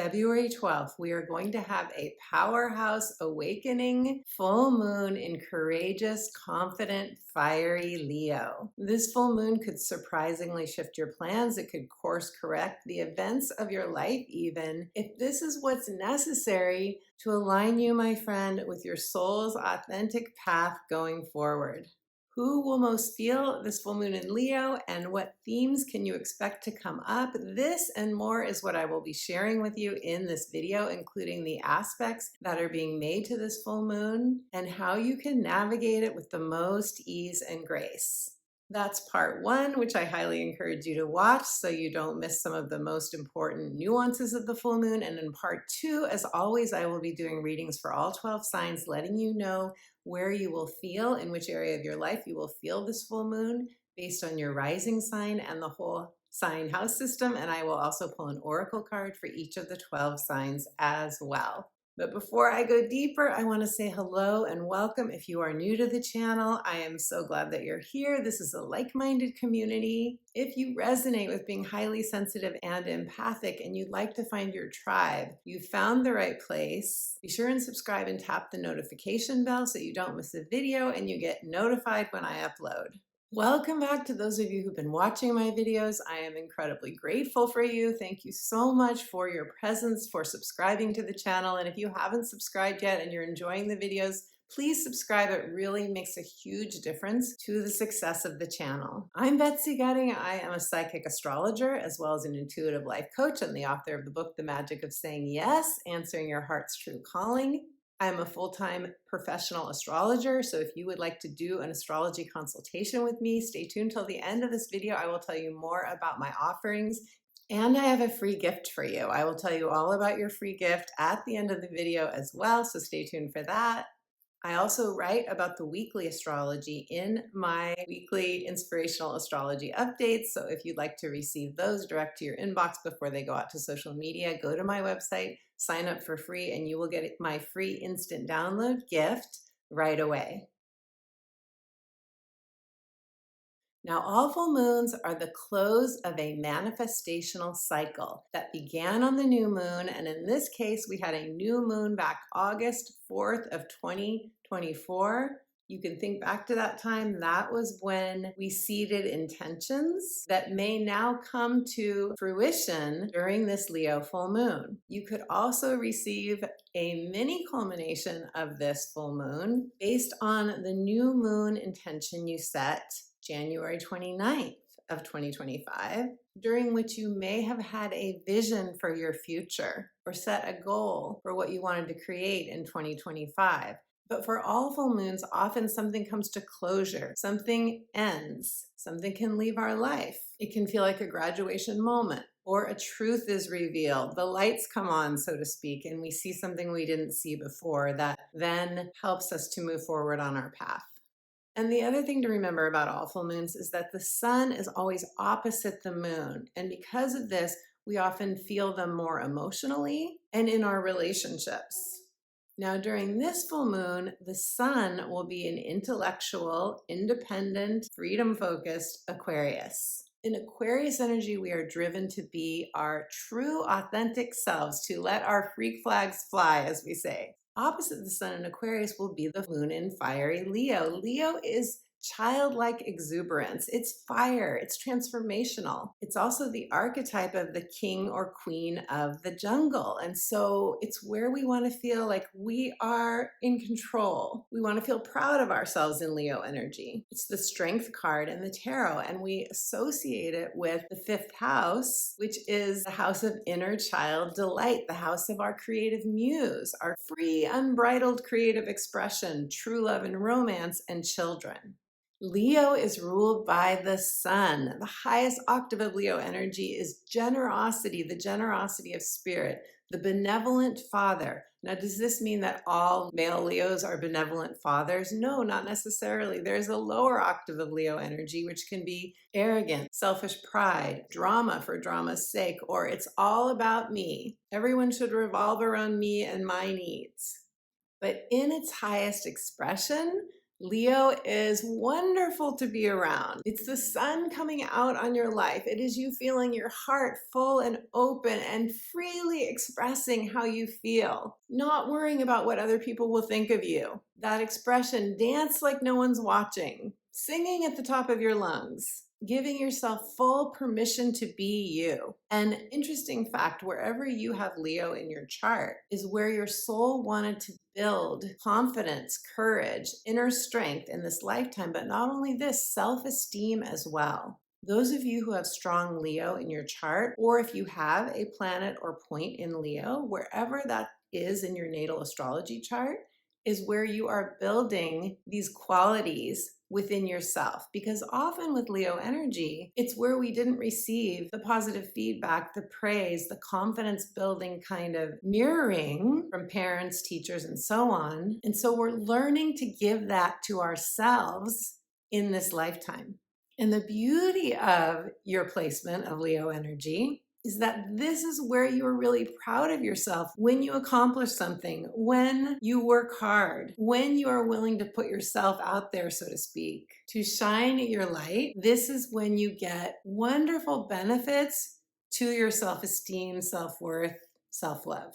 February 12th, we are going to have a powerhouse awakening full moon in courageous, confident, fiery Leo. This full moon could surprisingly shift your plans. It could course correct the events of your life even, if this is what's necessary to align you, my friend, with your soul's authentic path going forward. Who will most feel this full moon in Leo, and what themes can you expect to come up? This and more is what I will be sharing with you in this video, including the aspects that are being made to this full moon and how you can navigate it with the most ease and grace. That's part one, which I highly encourage you to watch so you don't miss some of the most important nuances of the full moon. And in part two, as always, I will be doing readings for all 12 signs, letting you know where you will feel, in which area of your life you will feel this full moon based on your rising sign and the whole sign house system. And I will also pull an oracle card for each of the 12 signs as well. But before I go deeper, I want to say hello and welcome. If you are new to the channel, I am so glad that you're here. This is a like-minded community. If you resonate with being highly sensitive and empathic and you'd like to find your tribe, you've found the right place. Be sure and subscribe and tap the notification bell so you don't miss a video and you get notified when I upload. Welcome back to those of you who've been watching my videos. I am incredibly grateful for you. Thank you so much for your presence, for subscribing to the channel. And if you haven't subscribed yet and you're enjoying the videos, please subscribe. It really makes a huge difference to the success of the channel. I'm Betsy Gutting. I am a psychic astrologer as well as an intuitive life coach and the author of the book, The Magic of Saying Yes, Answering Your Heart's True Calling. I'm a full-time professional astrologer, so if you would like to do an astrology consultation with me, stay tuned till the end of this video. I will tell you more about my offerings, and I have a free gift for you. I will tell you all about your free gift at the end of the video as well, so stay tuned for that. I also write about the weekly astrology in my weekly inspirational astrology updates. So if you'd like to receive those direct to your inbox before they go out to social media, go to my website, sign up for free, and you will get my free instant download gift right away. Now, all full moons are the close of a manifestational cycle that began on the new moon. And in this case, we had a new moon back August 4th of 2024. You can think back to that time. That was when we seeded intentions that may now come to fruition during this Leo full moon. You could also receive a mini culmination of this full moon based on the new moon intention you set January 29th of 2025, during which you may have had a vision for your future or set a goal for what you wanted to create in 2025. But for all full moons, often something comes to closure, something ends, something can leave our life. It can feel like a graduation moment, or a truth is revealed. The lights come on, so to speak, and we see something we didn't see before that then helps us to move forward on our path. And the other thing to remember about all full moons is that the sun is always opposite the moon. And because of this, we often feel them more emotionally and in our relationships. Now, during this full moon, the sun will be an intellectual, independent, freedom-focused Aquarius. In Aquarius energy, we are driven to be our true, authentic selves, to let our freak flags fly, as we say. Opposite the sun in Aquarius will be the moon in fiery Leo. Leo is childlike exuberance. It's fire. It's transformational. It's also the archetype of the king or queen of the jungle. And so it's where we want to feel like we are in control. We want to feel proud of ourselves in Leo energy. It's the strength card in the tarot, and we associate it with the fifth house, which is the house of inner child delight, the house of our creative muse, our free, unbridled creative expression, true love and romance, and children. Leo is ruled by the sun. The highest octave of Leo energy is generosity, the generosity of spirit, the benevolent father. Now, does this mean that all male Leos are benevolent fathers? No, not necessarily. There's a lower octave of Leo energy, which can be arrogant, selfish pride, drama for drama's sake, or it's all about me. Everyone should revolve around me and my needs. But in its highest expression, Leo is wonderful to be around. It's the sun coming out on your life. It is you feeling your heart full and open and freely expressing how you feel, not worrying about what other people will think of you. That expression, dance like no one's watching, singing at the top of your lungs, giving yourself full permission to be you. An interesting fact, wherever you have Leo in your chart is where your soul wanted to build confidence, courage, inner strength in this lifetime, but not only this, self-esteem as well. Those of you who have strong Leo in your chart, or if you have a planet or point in Leo, wherever that is in your natal astrology chart, is where you are building these qualities within yourself. Because often with Leo energy, it's where we didn't receive the positive feedback, the praise, the confidence building kind of mirroring from parents, teachers, and so on. And so we're learning to give that to ourselves in this lifetime. And the beauty of your placement of Leo energy is that this is where you are really proud of yourself when you accomplish something, when you work hard, when you are willing to put yourself out there, so to speak, to shine your light. This is when you get wonderful benefits to your self-esteem, self-worth, self-love.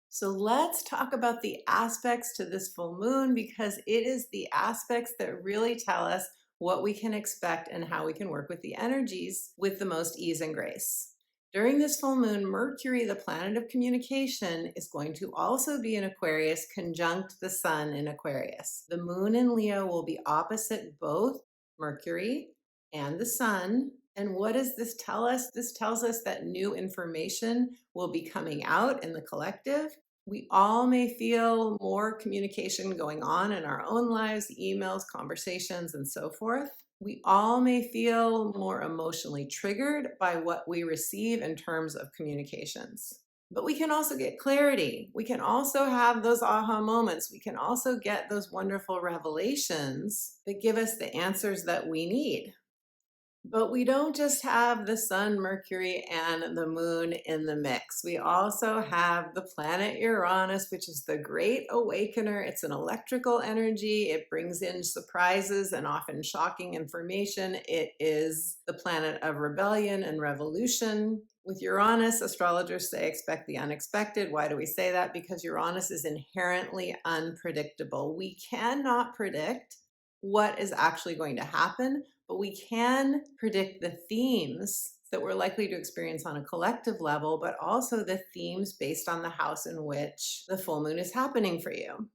So let's talk about the aspects to this full moon, because it is the aspects that really tell us what we can expect and how we can work with the energies with the most ease and grace. During this full moon, Mercury, the planet of communication, is going to also be in Aquarius, conjunct the sun in Aquarius. The moon in Leo will be opposite both Mercury and the sun. And what does this tell us? This tells us that new information will be coming out in the collective. We all may feel more communication going on in our own lives, emails, conversations, and so forth. We all may feel more emotionally triggered by what we receive in terms of communications. But we can also get clarity. We can also have those aha moments. We can also get those wonderful revelations that give us the answers that we need. But we don't just have the sun, Mercury, and the moon in the mix. We also have the planet Uranus, which is the great awakener. It's an electrical energy. It brings in surprises and often shocking information. It is the planet of rebellion and revolution. With Uranus, astrologers say expect the unexpected. Why do we say that? Because Uranus is inherently unpredictable. We cannot predict what is actually going to happen, but we can predict the themes that we're likely to experience on a collective level, but also the themes based on the house in which the full moon is happening for you.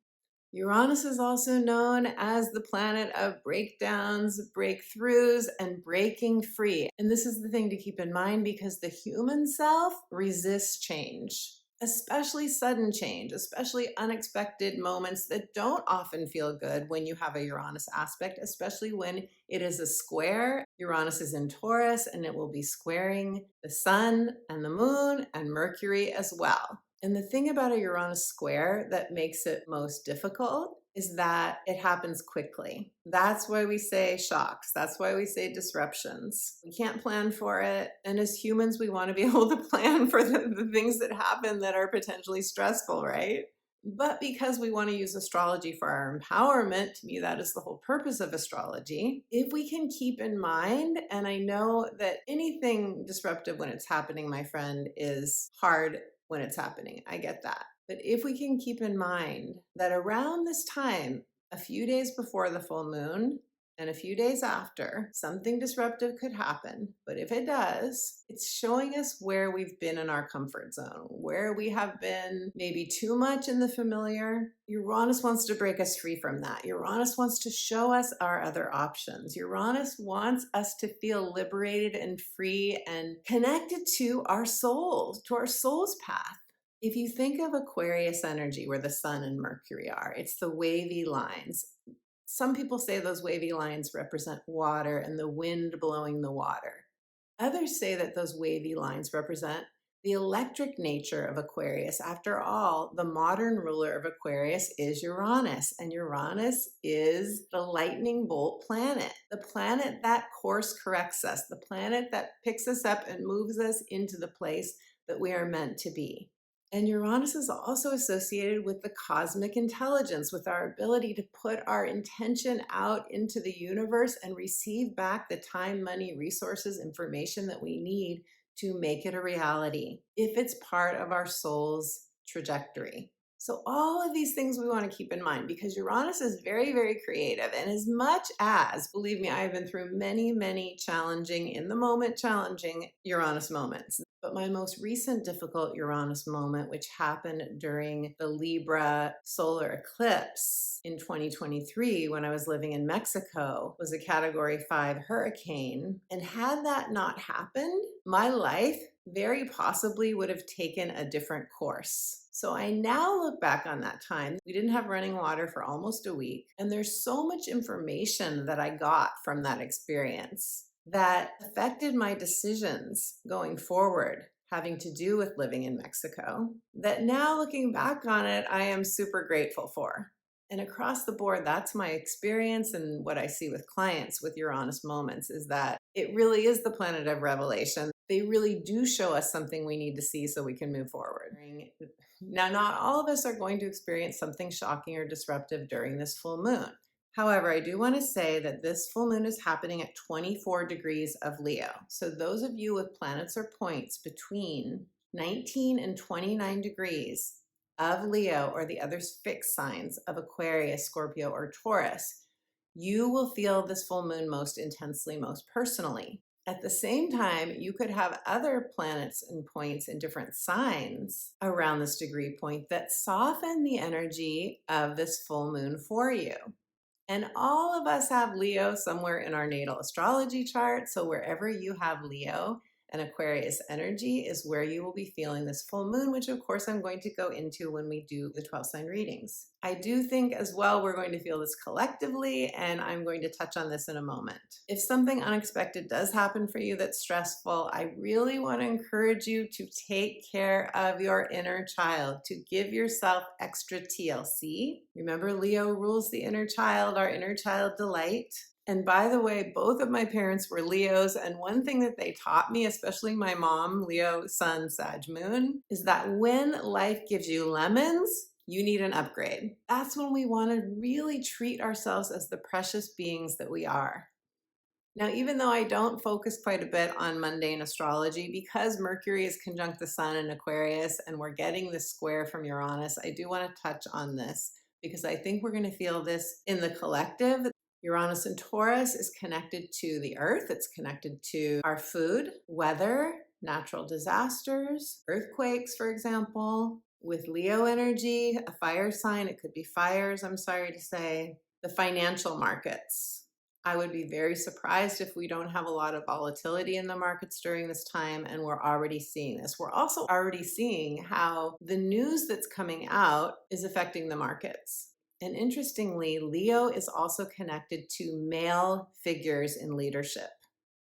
Uranus is also known as the planet of breakdowns, breakthroughs, and breaking free. And this is the thing to keep in mind, because the human self resists change, especially sudden change, especially unexpected moments that don't often feel good when you have a Uranus aspect, especially when it is a square. Uranus is in Taurus, and it will be squaring the sun and the moon and Mercury as well. And the thing about a Uranus square that makes it most difficult is that it happens quickly. That's why we say shocks. That's why we say disruptions. We can't plan for it. And as humans, we want to be able to plan for the things that happen that are potentially stressful, right? But because we want to use astrology for our empowerment, to me, that is the whole purpose of astrology. If we can keep in mind, and I know that anything disruptive when it's happening, my friend, is hard when it's happening. I get that. But if we can keep in mind that around this time, a few days before the full moon and a few days after, something disruptive could happen. But if it does, it's showing us where we've been in our comfort zone, where we have been maybe too much in the familiar. Uranus wants to break us free from that. Uranus wants to show us our other options. Uranus wants us to feel liberated and free and connected to our soul, to our soul's path. If you think of Aquarius energy, where the sun and Mercury are, it's the wavy lines. Some people say those wavy lines represent water and the wind blowing the water. Others say that those wavy lines represent the electric nature of Aquarius. After all, the modern ruler of Aquarius is Uranus, and Uranus is the lightning bolt planet, the planet that course corrects us, the planet that picks us up and moves us into the place that we are meant to be. And Uranus is also associated with the cosmic intelligence, with our ability to put our intention out into the universe and receive back the time, money, resources, information that we need to make it a reality if it's part of our soul's trajectory. So all of these things we want to keep in mind, because Uranus is very, very creative. And as much as, believe me, I've been through many, many challenging, in the moment challenging Uranus moments. But my most recent difficult Uranus moment, which happened during the Libra solar eclipse in 2023 when I was living in Mexico, was a Category 5 hurricane. And had that not happened, my life very possibly would have taken a different course. So I now look back on that time. We didn't have running water for almost a week, and there's so much information that I got from that experience that affected my decisions going forward, having to do with living in Mexico, that now looking back on it, I am super grateful for. And across the board, that's my experience, and what I see with clients with Uranus moments is that it really is the planet of revelation. They really do show us something we need to see so we can move forward. Now, not all of us are going to experience something shocking or disruptive during this full moon. However, I do want to say that this full moon is happening at 24 degrees of Leo. So those of you with planets or points between 19 and 29 degrees of Leo, or the other fixed signs of Aquarius, Scorpio, or Taurus, you will feel this full moon most intensely, most personally. At the same time, you could have other planets and points in different signs around this degree point that soften the energy of this full moon for you. And all of us have Leo somewhere in our natal astrology chart. So wherever you have Leo and Aquarius energy is where you will be feeling this full moon, which of course I'm going to go into when we do the 12 sign readings. I do think as well we're going to feel this collectively, and I'm going to touch on this in a moment. If something unexpected does happen for you that's stressful, I really want to encourage you to take care of your inner child, to give yourself extra TLC. Remember, Leo rules the inner child, our inner child delight. And by the way, both of my parents were Leos, and one thing that they taught me, especially my mom, Leo Sun, Sag Moon, is that when life gives you lemons, you need an upgrade. That's when we want to really treat ourselves as the precious beings that we are. Now, even though I don't focus quite a bit on mundane astrology, because Mercury is conjunct the Sun in Aquarius and we're getting this square from Uranus, I do want to touch on this because I think we're going to feel this in the collective. Uranus and Taurus is connected to the earth. It's connected to our food, weather, natural disasters, earthquakes, for example. With Leo energy, a fire sign, it could be fires, I'm sorry to say. The financial markets. I would be very surprised if we don't have a lot of volatility in the markets during this time, and we're already seeing this. We're also already seeing how the news that's coming out is affecting the markets. And interestingly, Leo is also connected to male figures in leadership.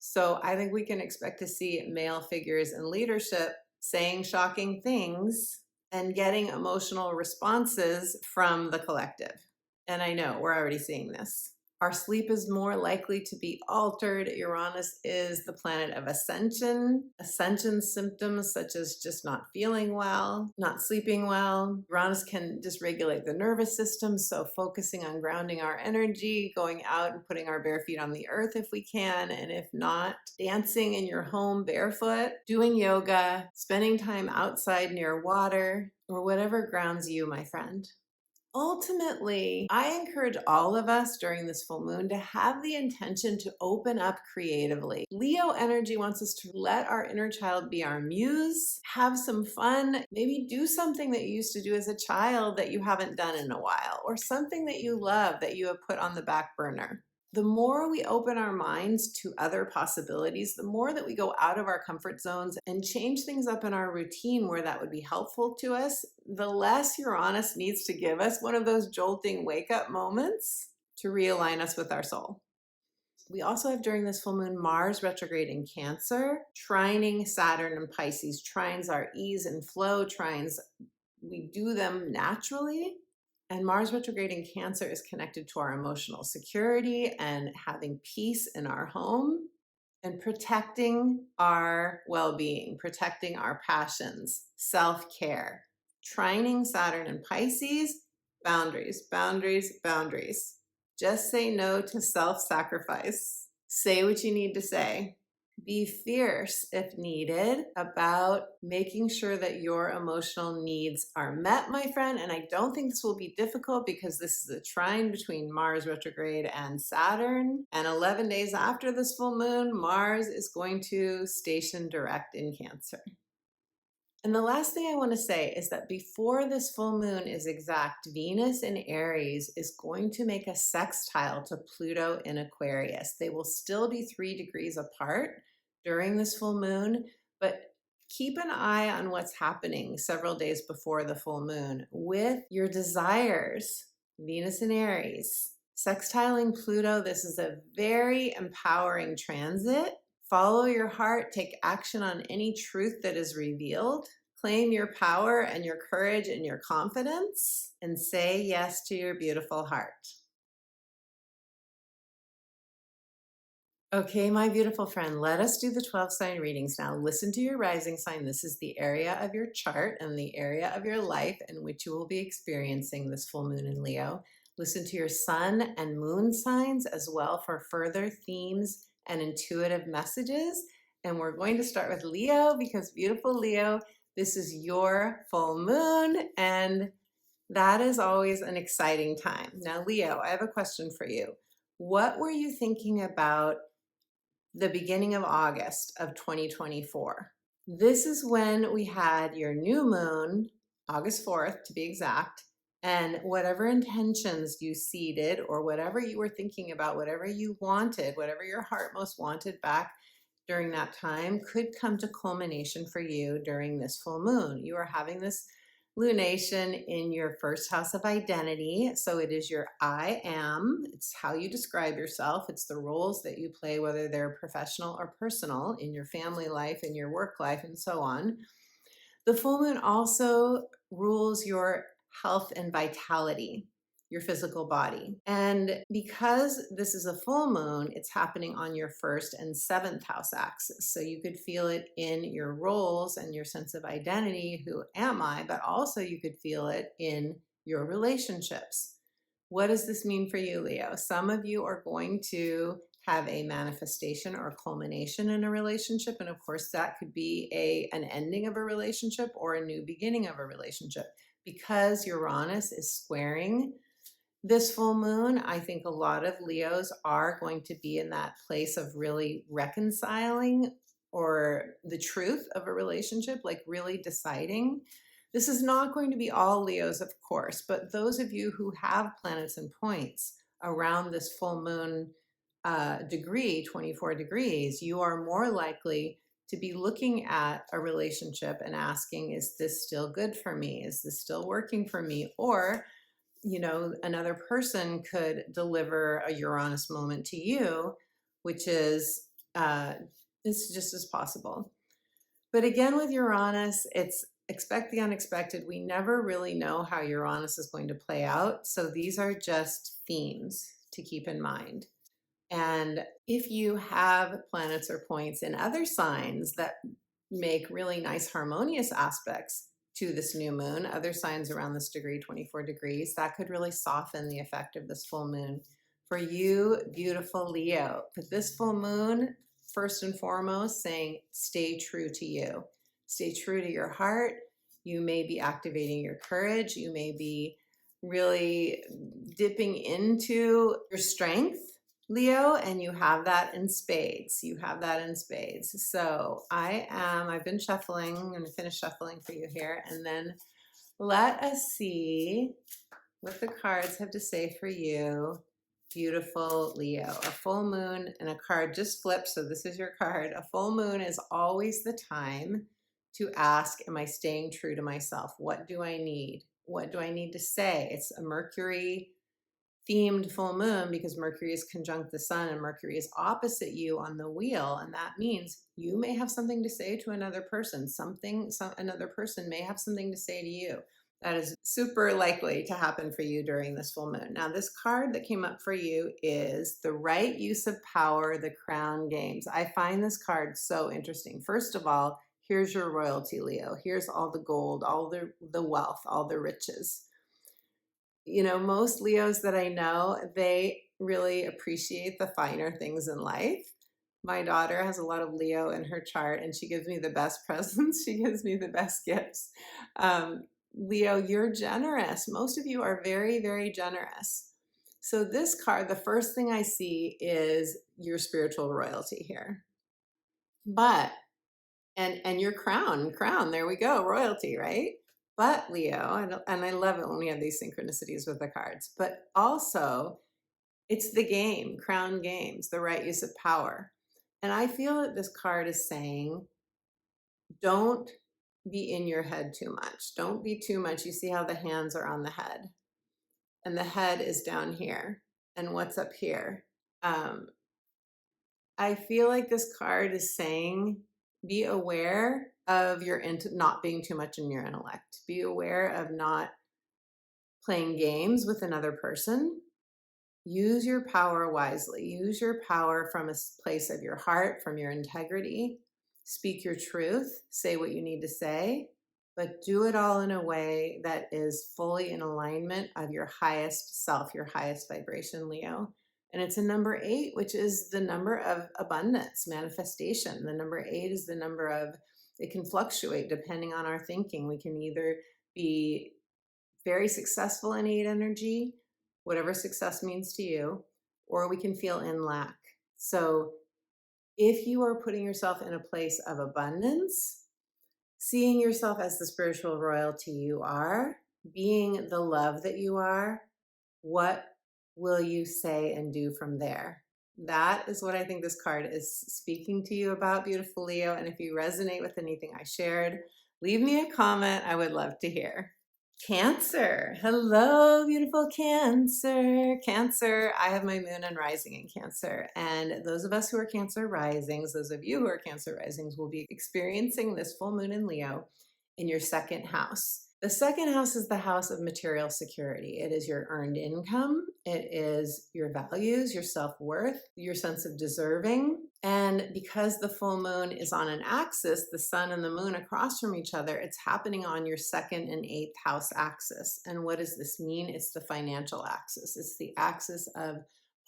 So I think we can expect to see male figures in leadership saying shocking things and getting emotional responses from the collective. And I know we're already seeing this. Our sleep is more likely to be altered. Uranus is the planet of ascension. Ascension symptoms such as just not feeling well, not sleeping well. Uranus can dysregulate the nervous system, so focusing on grounding our energy, going out and putting our bare feet on the earth if we can, and if not, dancing in your home barefoot, doing yoga, spending time outside near water, or whatever grounds you, my friend. Ultimately, I encourage all of us during this full moon to have the intention to open up creatively. Leo energy wants us to let our inner child be our muse, have some fun, maybe do something that you used to do as a child that you haven't done in a while, or something that you love that you have put on the back burner. The more we open our minds to other possibilities, the more that we go out of our comfort zones and change things up in our routine where that would be helpful to us, the less Uranus needs to give us one of those jolting wake-up moments to realign us with our soul. We also have during this full moon Mars retrograde in Cancer, trining Saturn and Pisces. Trines are ease and flow trines. We do them naturally. And Mars retrograde in Cancer is connected to our emotional security and having peace in our home and protecting our well-being, protecting our passions, self-care. Trining Saturn in Pisces, boundaries, boundaries, boundaries. Just say no to self-sacrifice. Say what you need to say. Be fierce if needed about making sure that your emotional needs are met, my friend. And I don't think this will be difficult because this is a trine between Mars retrograde and Saturn. And 11 days after this full moon, Mars is going to station direct in Cancer. And the last thing I want to say is that before this full moon is exact, Venus in Aries is going to make a sextile to Pluto in Aquarius. They will still be 3 degrees apart during this full moon, but keep an eye on what's happening several days before the full moon with your desires. Venus in Aries, sextiling Pluto. This is a very empowering transit. Follow your heart, take action on any truth that is revealed, claim your power and your courage and your confidence, and say yes to your beautiful heart. Okay, my beautiful friend, let us do the 12 sign readings now. Listen to your rising sign. This is the area of your chart and the area of your life in which you will be experiencing this full moon in Leo. Listen to your sun and moon signs as well for further themes and intuitive messages. And we're going to start with Leo because beautiful Leo, this is your full moon and that is always an exciting time. Now, Leo, I have a question for you. What were you thinking about the beginning of August of 2024? This is when we had your new moon, August 4th to be exact, and whatever intentions you seeded or whatever you were thinking about, whatever you wanted, whatever your heart most wanted back during that time could come to culmination for you during this full moon. You are having this lunation in your first house of identity. So it is your I am. It's how you describe yourself. It's the roles that you play, whether they're professional or personal, in your family life, in your work life, and so on. The full moon also rules your health and vitality, your physical body. And because this is a full moon, it's happening on your first and seventh house axis. So you could feel it in your roles and your sense of identity, who am I, but also you could feel it in your relationships. What does this mean for you, Leo? Some of you are going to have a manifestation or culmination in a relationship. And of course, that could be an ending of a relationship or a new beginning of a relationship. Because Uranus is squaring this full moon, I think a lot of Leos are going to be in that place of really reconciling or the truth of a relationship, like really deciding. This is not going to be all Leos, of course, but those of you who have planets and points around this full moon degree, 24 degrees, you are more likely to be looking at a relationship and asking, is this still good for me? Is this still working for me? Or, you know, another person could deliver a Uranus moment to you, which is it's just as possible. But again, with Uranus, it's expect the unexpected. We never really know how Uranus is going to play out. So these are just themes to keep in mind. And if you have planets or points in other signs that make really nice harmonious aspects to this new moon, other signs around this degree, 24 degrees, that could really soften the effect of this full moon. For you, beautiful Leo, with this full moon, first and foremost, saying stay true to you. Stay true to your heart. You may be activating your courage. You may be really dipping into your strength, Leo, and you have that in spades. You have that in spades. So I've been shuffling. I'm going to finish shuffling for you here. And then let us see what the cards have to say for you, beautiful Leo. A full moon and a card just flipped. So this is your card. A full moon is always the time to ask, am I staying true to myself? What do I need? What do I need to say? It's a Mercury themed full moon because Mercury is conjunct the sun and Mercury is opposite you on the wheel. And that means you may have something to say to another person. Another person may have something to say to you. That is super likely to happen for you during this full moon. Now, this card that came up for you is the right use of power, the crown games. I find this card so interesting. First of all, Here's your royalty, Leo. Here's all the gold, all the wealth, all the riches. You know, most Leos that I know, they really appreciate the finer things in life. My daughter has a lot of Leo in her chart, and she gives me the best presents. She gives me the best gifts. Leo, you're generous. Most of you are very, very generous. So this card, the first thing I see is your spiritual royalty here. But, and your crown, there we go, royalty, right? But Leo, and I love it when we have these synchronicities with the cards, but also it's the game, crown games, the right use of power. And I feel that this card is saying, don't be in your head too much. Don't be too much. You see how the hands are on the head, and the head is down here. And what's up here? I feel like this card is saying, be aware of your not being too much in your intellect. Be aware of not playing games with another person. Use your power wisely. Use your power from a place of your heart, from your integrity. Speak your truth. Say what you need to say, but do it all in a way that is fully in alignment of your highest self, your highest vibration, Leo. And it's a number 8, which is the number of abundance, manifestation. The number 8 is the number of, it can fluctuate depending on our thinking. We can either be very successful in 8 energy, whatever success means to you, or we can feel in lack. So if you are putting yourself in a place of abundance, seeing yourself as the spiritual royalty you are, being the love that you are, what will you say and do from there? That is what I think this card is speaking to you about, beautiful Leo. And if you resonate with anything I shared, leave me a comment. I would love to hear. Cancer. Hello, beautiful Cancer. Cancer, I have my moon and rising in Cancer. And those of us who are Cancer risings, those of you who are Cancer risings, will be experiencing this full moon in Leo in your second house. The second house is the house of material security. It is your earned income. It is your values, your self-worth, your sense of deserving. And because the full moon is on an axis, the sun and the moon across from each other, it's happening on your second and 8th house axis. And what does this mean? It's the financial axis. It's the axis of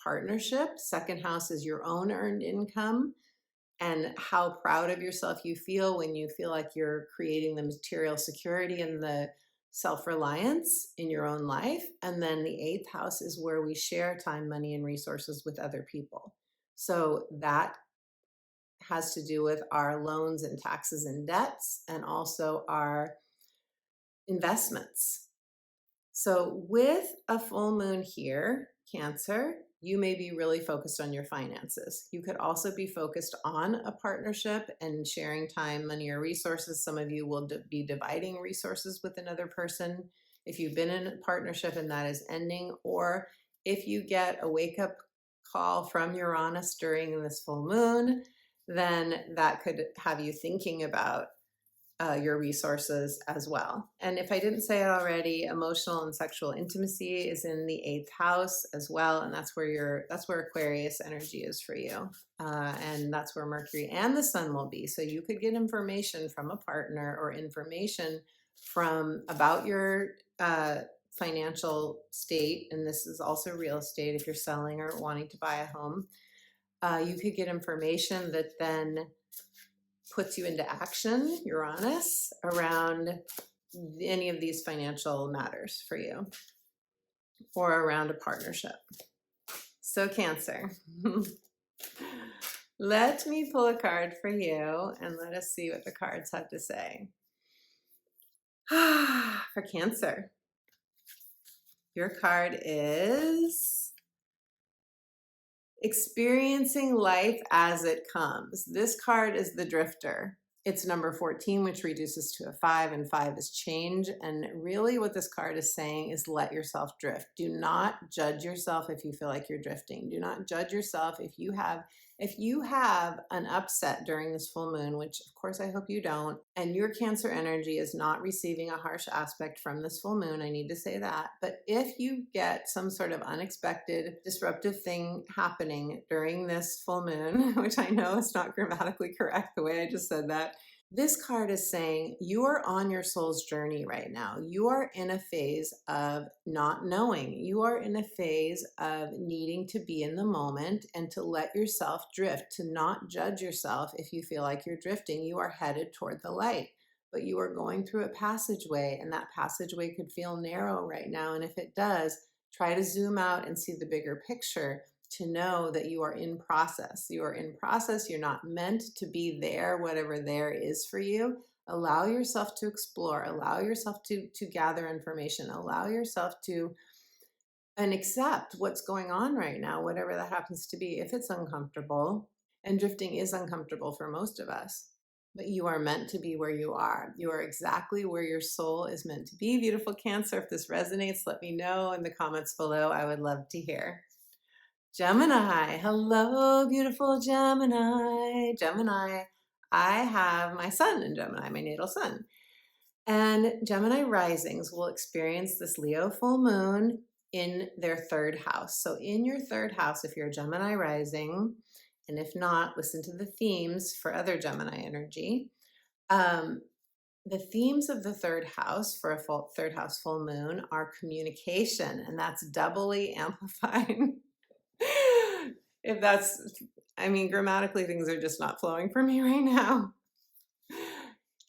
partnership. Second house is your own earned income and how proud of yourself you feel when you feel like you're creating the material security and the self-reliance in your own life. And then the 8th house is where we share time, money, and resources with other people. So that has to do with our loans and taxes and debts, and also our investments. So with a full moon here, Cancer, you may be really focused on your finances. You could also be focused on a partnership and sharing time, money, or resources. Some of you will be dividing resources with another person if you've been in a partnership and that is ending, or if you get a wake-up call from Uranus during this full moon, then that could have you thinking about your resources as well. And if I didn't say it already, emotional and sexual intimacy is in the 8th house as well, and that's where Aquarius energy is for you, and that's where Mercury and the Sun will be. So you could get information from a partner or information from about your financial state, and this is also real estate if you're selling or wanting to buy a home. You could get information that then puts you into action, Uranus, around any of these financial matters for you or around a partnership. So Cancer, let me pull a card for you and let us see what the cards have to say. For Cancer, your card is experiencing life as it comes. This card is the Drifter. It's number 14, which reduces to a 5, and 5 is change. And really what this card is saying is let yourself drift. Do not judge yourself if you feel like you're drifting. Do not judge yourself if you have an upset during this full moon, which of course I hope you don't, and your Cancer energy is not receiving a harsh aspect from this full moon, I need to say that. But if you get some sort of unexpected disruptive thing happening during this full moon, which I know is not grammatically correct the way I just said that, This card is saying you are on your soul's journey right now. You are in a phase of not knowing. You are in a phase of needing to be in the moment and to let yourself drift, to not judge yourself if you feel like you're drifting. You are headed toward the light, but you are going through a passageway, and that passageway could feel narrow right now. And if it does, try to zoom out and see the bigger picture, to know that you are in process. You are in process. You're not meant to be there, whatever there is for you. Allow yourself to explore, allow yourself to gather information, allow yourself to and accept what's going on right now, whatever that happens to be, if it's uncomfortable. And drifting is uncomfortable for most of us, but you are meant to be where you are. You are exactly where your soul is meant to be. Beautiful Cancer, if this resonates, let me know in the comments below. I would love to hear. Gemini, hello, beautiful Gemini. Gemini, I have my sun in Gemini, my natal sun. And Gemini risings will experience this Leo full moon in their third house. So in your third house, if you're a Gemini rising, and if not, listen to the themes for other Gemini energy. The themes of the third house for a third house full moon are communication, and that's doubly amplified. If that's, I mean, grammatically things are just not flowing for me right now.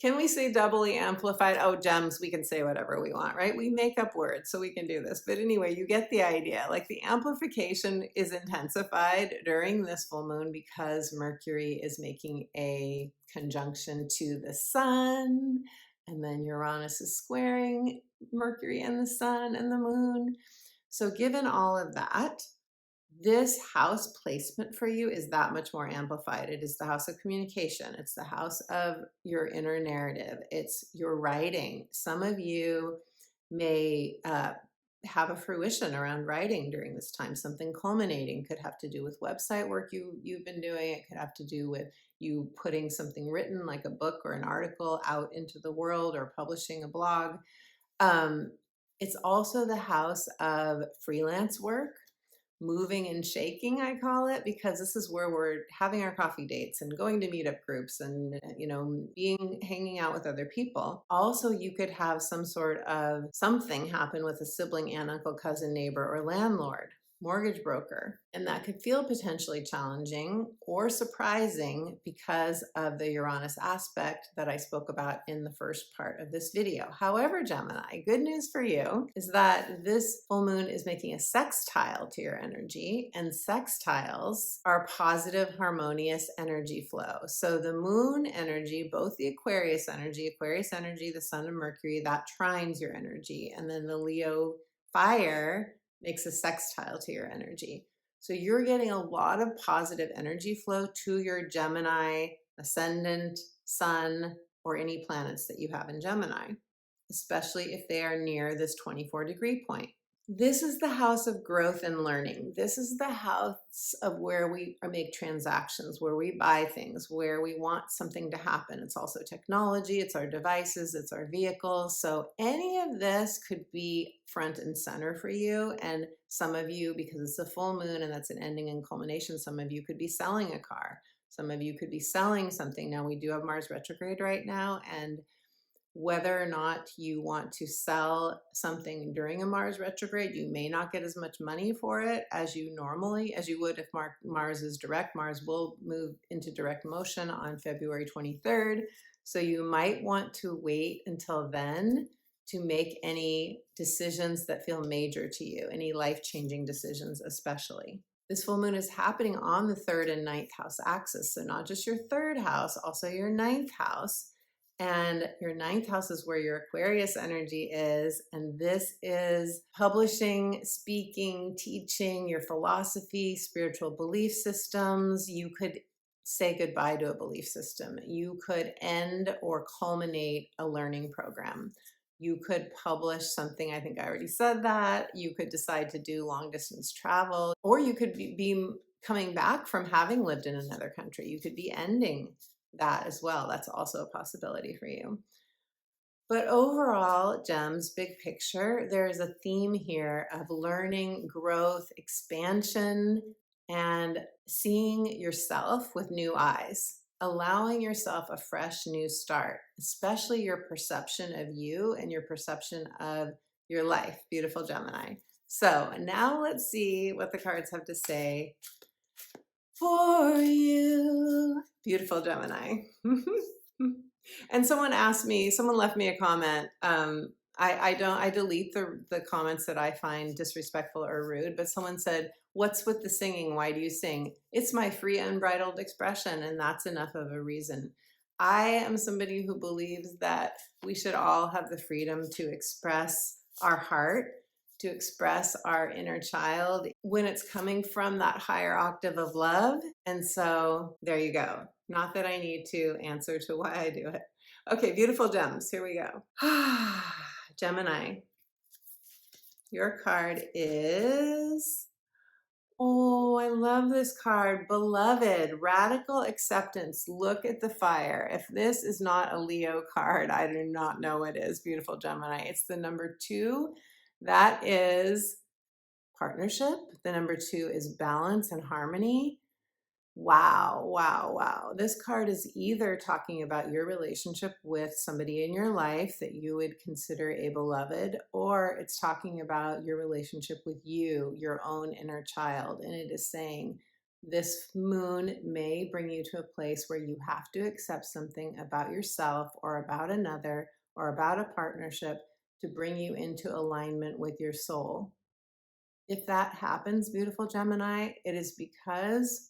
Can we say doubly amplified? Oh, gems, we can say whatever we want, right? We make up words, so we can do this. But anyway, you get the idea. Like, the amplification is intensified during this full moon because Mercury is making a conjunction to the sun, and then Uranus is squaring Mercury and the sun and the moon. So given all of that, this house placement for you is that much more amplified. It is the house of communication. It's the house of your inner narrative. It's your writing. Some of you may have a fruition around writing during this time. Something culminating. Could have to do with website work you've been doing. It could have to do with you putting something written, like a book or an article, out into the world, or publishing a blog. It's also the house of freelance work, moving and shaking, I call it, because this is where we're having our coffee dates and going to meetup groups and, hanging out with other people. Also, you could have some sort of something happen with a sibling, aunt, uncle, cousin, neighbor, or landlord, mortgage broker, and that could feel potentially challenging or surprising because of the Uranus aspect that I spoke about in the first part of this video. However, Gemini, good news for you is that this full moon is making a sextile to your energy, and sextiles are positive, harmonious energy flow. So the moon energy, both the Aquarius energy, the sun and Mercury, that trines your energy, and then the Leo fire makes a sextile to your energy. So you're getting a lot of positive energy flow to your Gemini ascendant, sun, or any planets that you have in Gemini, especially if they are near this 24-degree point. This is the house of growth and learning. This is the house of where we make transactions, where we buy things, where we want something to happen. It's also technology, it's our devices, it's our vehicles. So any of this could be front and center for you. And some of you, because it's a full moon and that's an ending and culmination, some of you could be selling a car. Some of you could be selling something. Now, we do have Mars retrograde right now, and whether or not you want to sell something during a Mars retrograde, you may not get as much money for it as you would if Mars is direct. Mars will move into direct motion on February 23rd. So you might want to wait until then to make any decisions that feel major to you, any life-changing decisions especially. This full moon is happening on the 3rd and 9th house axis. So not just your 3rd house, also your 9th house. And your 9th house is where your Aquarius energy is. And this is publishing, speaking, teaching, your philosophy, spiritual belief systems. You could say goodbye to a belief system. You could end or culminate a learning program. You could publish something. I think I already said that. You could decide to do long distance travel, or you could be coming back from having lived in another country. You could be ending that as well. That's also a possibility for you. But overall, gems, big picture, there's a theme here of learning, growth, expansion, and seeing yourself with new eyes. allowing yourself a fresh new start, especially your perception of you and your perception of your life. Beautiful Gemini. So now let's see what the cards have to say for you. Beautiful Gemini. And someone left me a comment. I delete the comments that I find disrespectful or rude, but someone said, "What's with the singing? Why do you sing?" It's my free unbridled expression, and that's enough of a reason. I am somebody who believes that we should all have the freedom to express our heart, to express our inner child when it's coming from that higher octave of love. And so there you go. Not that I need to answer to why I do it. Okay, beautiful gems. Here we go. Gemini, your card is, oh, I love this card. Beloved, radical acceptance. Look at the fire. If this is not a Leo card, I do not know what is. Beautiful Gemini. It's the number 2. That is partnership. The number 2 is balance and harmony. Wow, wow, wow. This card is either talking about your relationship with somebody in your life that you would consider a beloved, or it's talking about your relationship with you, your own inner child. And it is saying this moon may bring you to a place where you have to accept something about yourself or about another or about a partnership to bring you into alignment with your soul. If that happens, beautiful Gemini, it is because,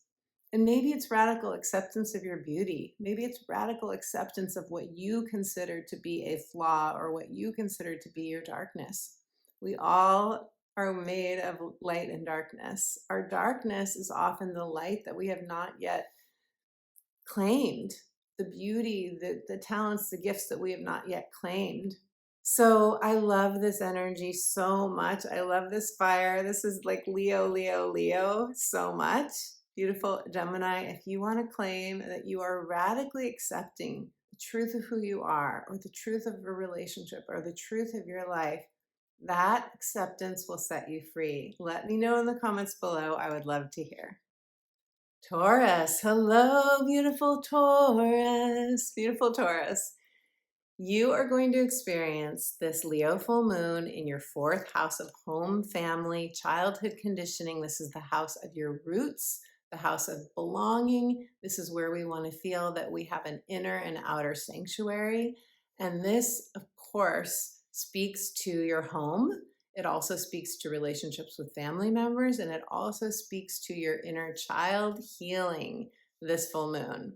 and maybe it's radical acceptance of your beauty. Maybe it's radical acceptance of what you consider to be a flaw or what you consider to be your darkness. We all are made of light and darkness. Our darkness is often the light that we have not yet claimed, the beauty, the talents, the gifts that we have not yet claimed. So I love this energy so much. I love this fire. This is like Leo, Leo, Leo so much. Beautiful Gemini, if you want to claim that you are radically accepting the truth of who you are, or the truth of a relationship, or the truth of your life, that acceptance will set you free. Let me know in the comments below. I would love to hear. Taurus, hello, beautiful Taurus. Beautiful Taurus. You are going to experience this Leo full moon in your 4th house of home, family, childhood conditioning. This is the house of your roots, the house of belonging. This is where we want to feel that we have an inner and outer sanctuary. And this, of course, speaks to your home. It also speaks to relationships with family members, and it also speaks to your inner child healing this full moon.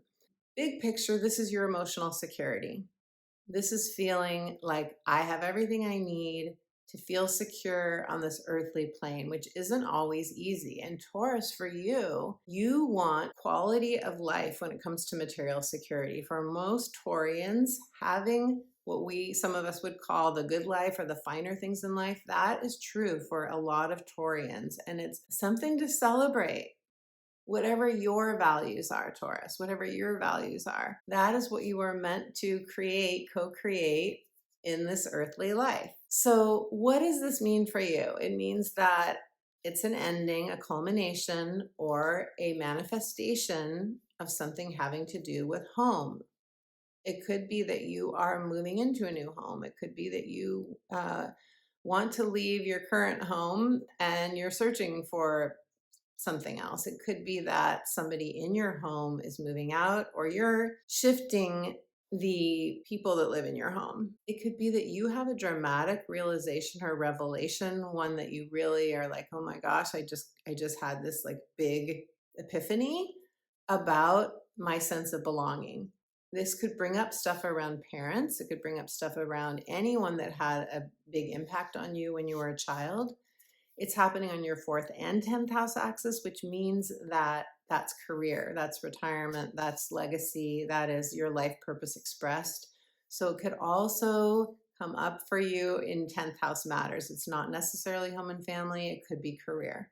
Big picture, this is your emotional security. This is feeling like I have everything I need to feel secure on this earthly plane, which isn't always easy. And Taurus, for you, you want quality of life when it comes to material security. For most Taurians, having what some of us would call the good life or the finer things in life, that is true for a lot of Taurians. And it's something to celebrate. Whatever your values are, Taurus, whatever your values are, that is what you are meant to create, co-create in this earthly life. So what does this mean for you? It means that it's an ending, a culmination, or a manifestation of something having to do with home. It could be that you are moving into a new home. It could be that you want to leave your current home and you're searching for something else. It could be that somebody in your home is moving out, or you're shifting the people that live in your home. It could be that you have a dramatic realization or revelation, one that you really are like, oh my gosh, I just had this like big epiphany about my sense of belonging. This could bring up stuff around parents. It could bring up stuff around anyone that had a big impact on you when you were a child. It's happening on your 4th and 10th house axis, which means that that's career, that's retirement, that's legacy, that is your life purpose expressed. So it could also come up for you in 10th house matters. It's not necessarily home and family. It could be career.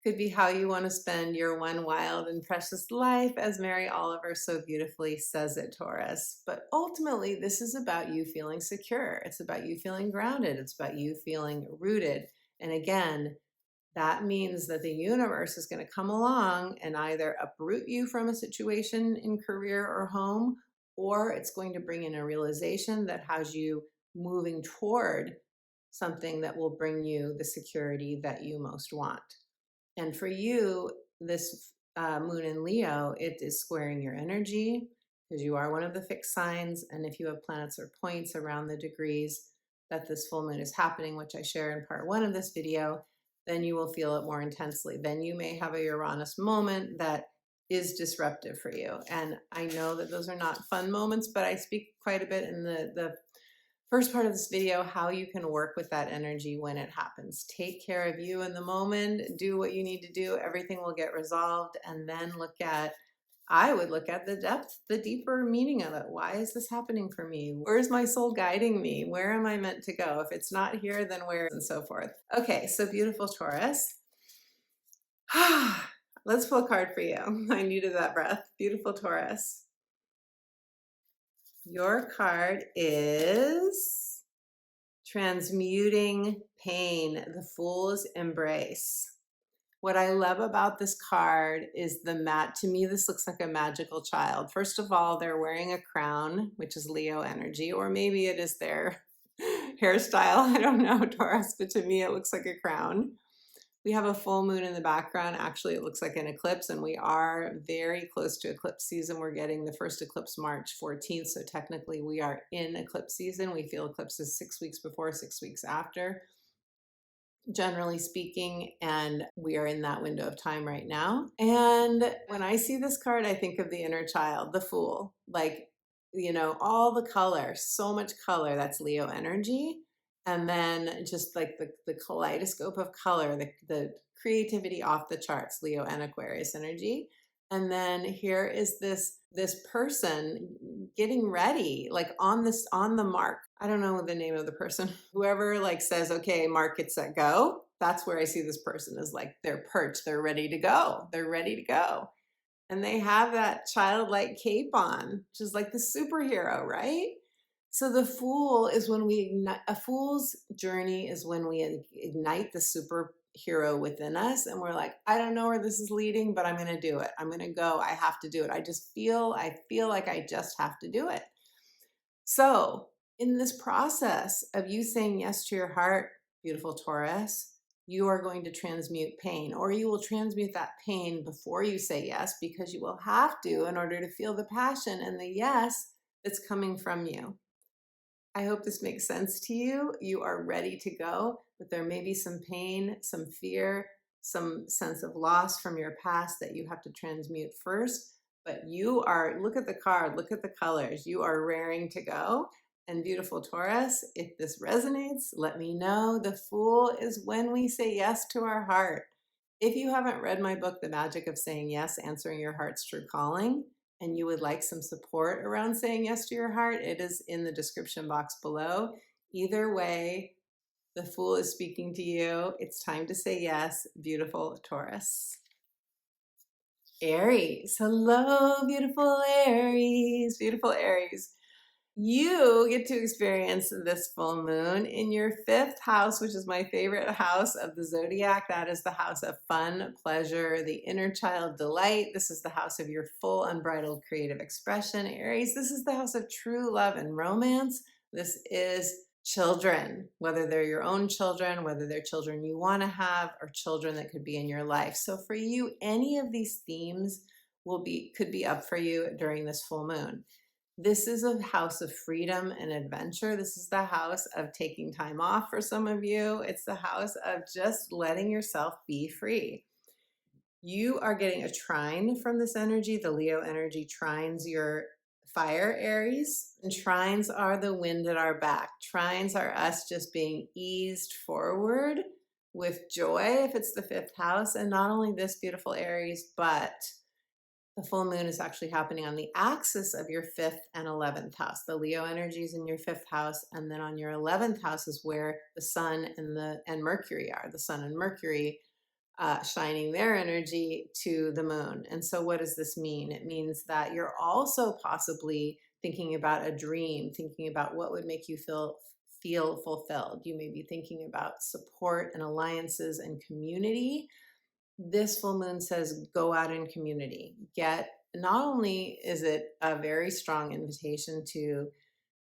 Could be how you want to spend your one wild and precious life, as Mary Oliver so beautifully says it, Taurus. But ultimately, this is about you feeling secure. It's about you feeling grounded. It's about you feeling rooted. And again, that means that the universe is going to come along and either uproot you from a situation in career or home, or it's going to bring in a realization that has you moving toward something that will bring you the security that you most want. And for you, this moon in Leo, it is squaring your energy because you are one of the fixed signs. And if you have planets or points around the degrees that this full moon is happening, which I share in part 1 of this video, then you will feel it more intensely. Then you may have a Uranus moment that is disruptive for you. And I know that those are not fun moments, but I speak quite a bit in the first part of this video how you can work with that energy when it happens. Take care of you in the moment, do what you need to do, everything will get resolved, and then I would look at the depth, the deeper meaning of it. Why is this happening for me? Where's my soul guiding me? Where am I meant to go? If it's not here, then where, and so forth. Okay, so beautiful Taurus. Let's pull a card for you. I needed that breath. Beautiful Taurus. Your card is Transmuting Pain, the Fool's Embrace. What I love about this card is to me, this looks like a magical child. First of all, they're wearing a crown, which is Leo energy, or maybe it is their hairstyle. I don't know, Taurus, but to me, it looks like a crown. We have a full moon in the background. Actually, it looks like an eclipse, and we are very close to eclipse season. We're getting the first eclipse March 14th, so technically we are in eclipse season. We feel eclipses 6 weeks before, 6 weeks after, generally speaking, and we are in that window of time right now. And when I see this card, I think of the inner child, the Fool. Like, all the color, so much color, that's Leo energy. And then just like the kaleidoscope of color, the creativity off the charts, Leo and Aquarius energy. And then here is this person getting ready, like on the mark. I don't know the name of the person. Whoever like says, okay, mark it, set, go. That's where I see this person is like they're perched, they're ready to go. They're ready to go. And they have that childlike cape on, which is like the superhero, right? So the Fool is when we ignite, a fool's journey is when we ignite the superhero within us, and we're like, I don't know where this is leading, but I'm going to do it. I'm going to go. I have to do it. I feel like I just have to do it. So in this process of you saying yes to your heart, beautiful Taurus, you are going to transmute pain, or you will transmute that pain before you say yes, because you will have to in order to feel the passion and the yes that's coming from you. I hope this makes sense to you. You are ready to go, but there may be some pain, some fear, some sense of loss from your past that you have to transmute first. But look at the card, look at the colors. You are raring to go. And beautiful Taurus, if this resonates, let me know. The Fool is when we say yes to our heart. If you haven't read my book, The Magic of Saying Yes, Answering Your Heart's True Calling, and you would like some support around saying yes to your heart, it is in the description box below. Either way, the Fool is speaking to you. It's time to say yes, beautiful Taurus. Aries. Hello, beautiful Aries. Beautiful Aries. You get to experience this full moon in your 5th house, which is my favorite house of the zodiac. That is the house of fun, pleasure, the inner child delight. This is the house of your full unbridled creative expression. Aries, this is the house of true love and romance. This is children, whether they're your own children, whether they're children you want to have, or children that could be in your life. So for you, any of these themes could be up for you during this full moon. This is a house of freedom and adventure. This is the house of taking time off for some of you. It's the house of just letting yourself be free. You are getting a trine from this energy. The Leo energy trines your fire, Aries. And trines are the wind at our back. Trines are us just being eased forward with joy if it's the 5th house. And not only this, beautiful Aries, but the full moon is actually happening on the axis of your 5th and 11th house. The Leo energy is in your 5th house, and then on your 11th house is where the sun and Mercury are. The sun and Mercury shining their energy to the moon. And so what does this mean? It means that you're also possibly thinking about a dream, thinking about what would make you feel feel fulfilled. You may be thinking about support and alliances and community. This full moon says go out in community. Not only is it a very strong invitation to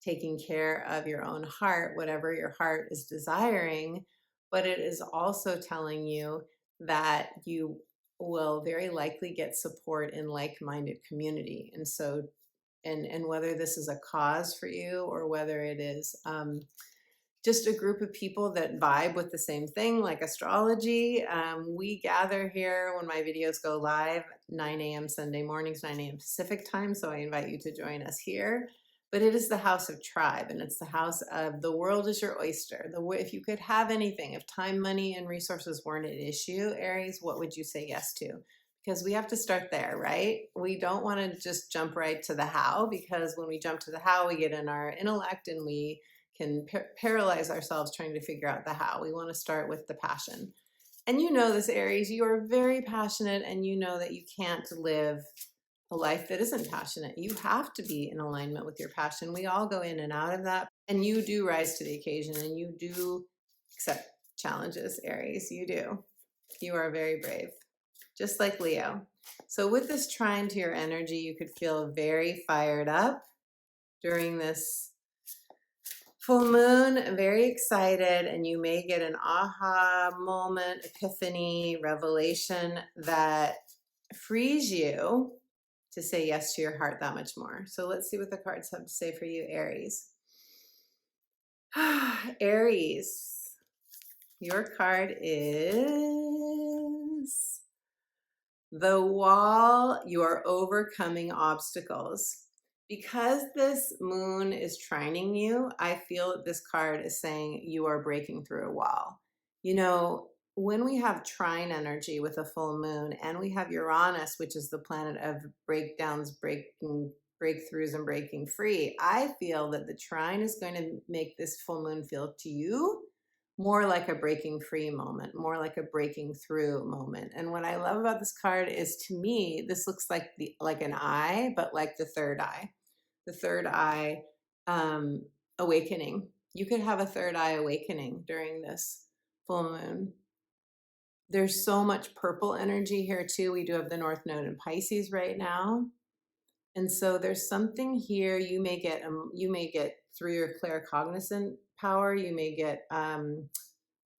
taking care of your own heart, whatever your heart is desiring, but it is also telling you that you will very likely get support in like-minded community. And so, and whether this is a cause for you or whether it is just a group of people that vibe with the same thing, like astrology. We gather here when my videos go live, 9 a.m. Sunday mornings, 9 a.m. Pacific time. So I invite you to join us here. But it is the house of tribe, and it's the house of the world is your oyster. If you could have anything, if time, money, and resources weren't an issue, Aries, what would you say yes to? Because we have to start there, right? We don't want to just jump right to the how, because when we jump to the how, we get in our intellect and we can paralyze ourselves trying to figure out the how. We want to start with the passion. And you know this, Aries, you are very passionate, and you know that you can't live a life that isn't passionate. You have to be in alignment with your passion. We all go in and out of that, and you do rise to the occasion, and you do accept challenges, Aries. You do. You are very brave, just like Leo. So with this trine to your energy, you could feel very fired up during this full moon, very excited, and you may get an aha moment, epiphany, revelation that frees you to say yes to your heart that much more. So let's see what the cards have to say for you, Aries. Aries, your card is the wall. You are overcoming obstacles. Because this moon is trining you, I feel that this card is saying you are breaking through a wall. You know, when we have trine energy with a full moon, and we have Uranus, which is the planet of breakdowns, breakthroughs, and breaking free, I feel that the trine is going to make this full moon feel to you more like a breaking free moment, more like a breaking through moment. And what I love about this card is, to me, this looks like an eye, but like the third eye. The third eye awakening. You could have a third eye awakening during this full moon. There's so much purple energy here too. We do have the North Node in Pisces right now. And so there's something here you may get through your claircognizant power. You may get a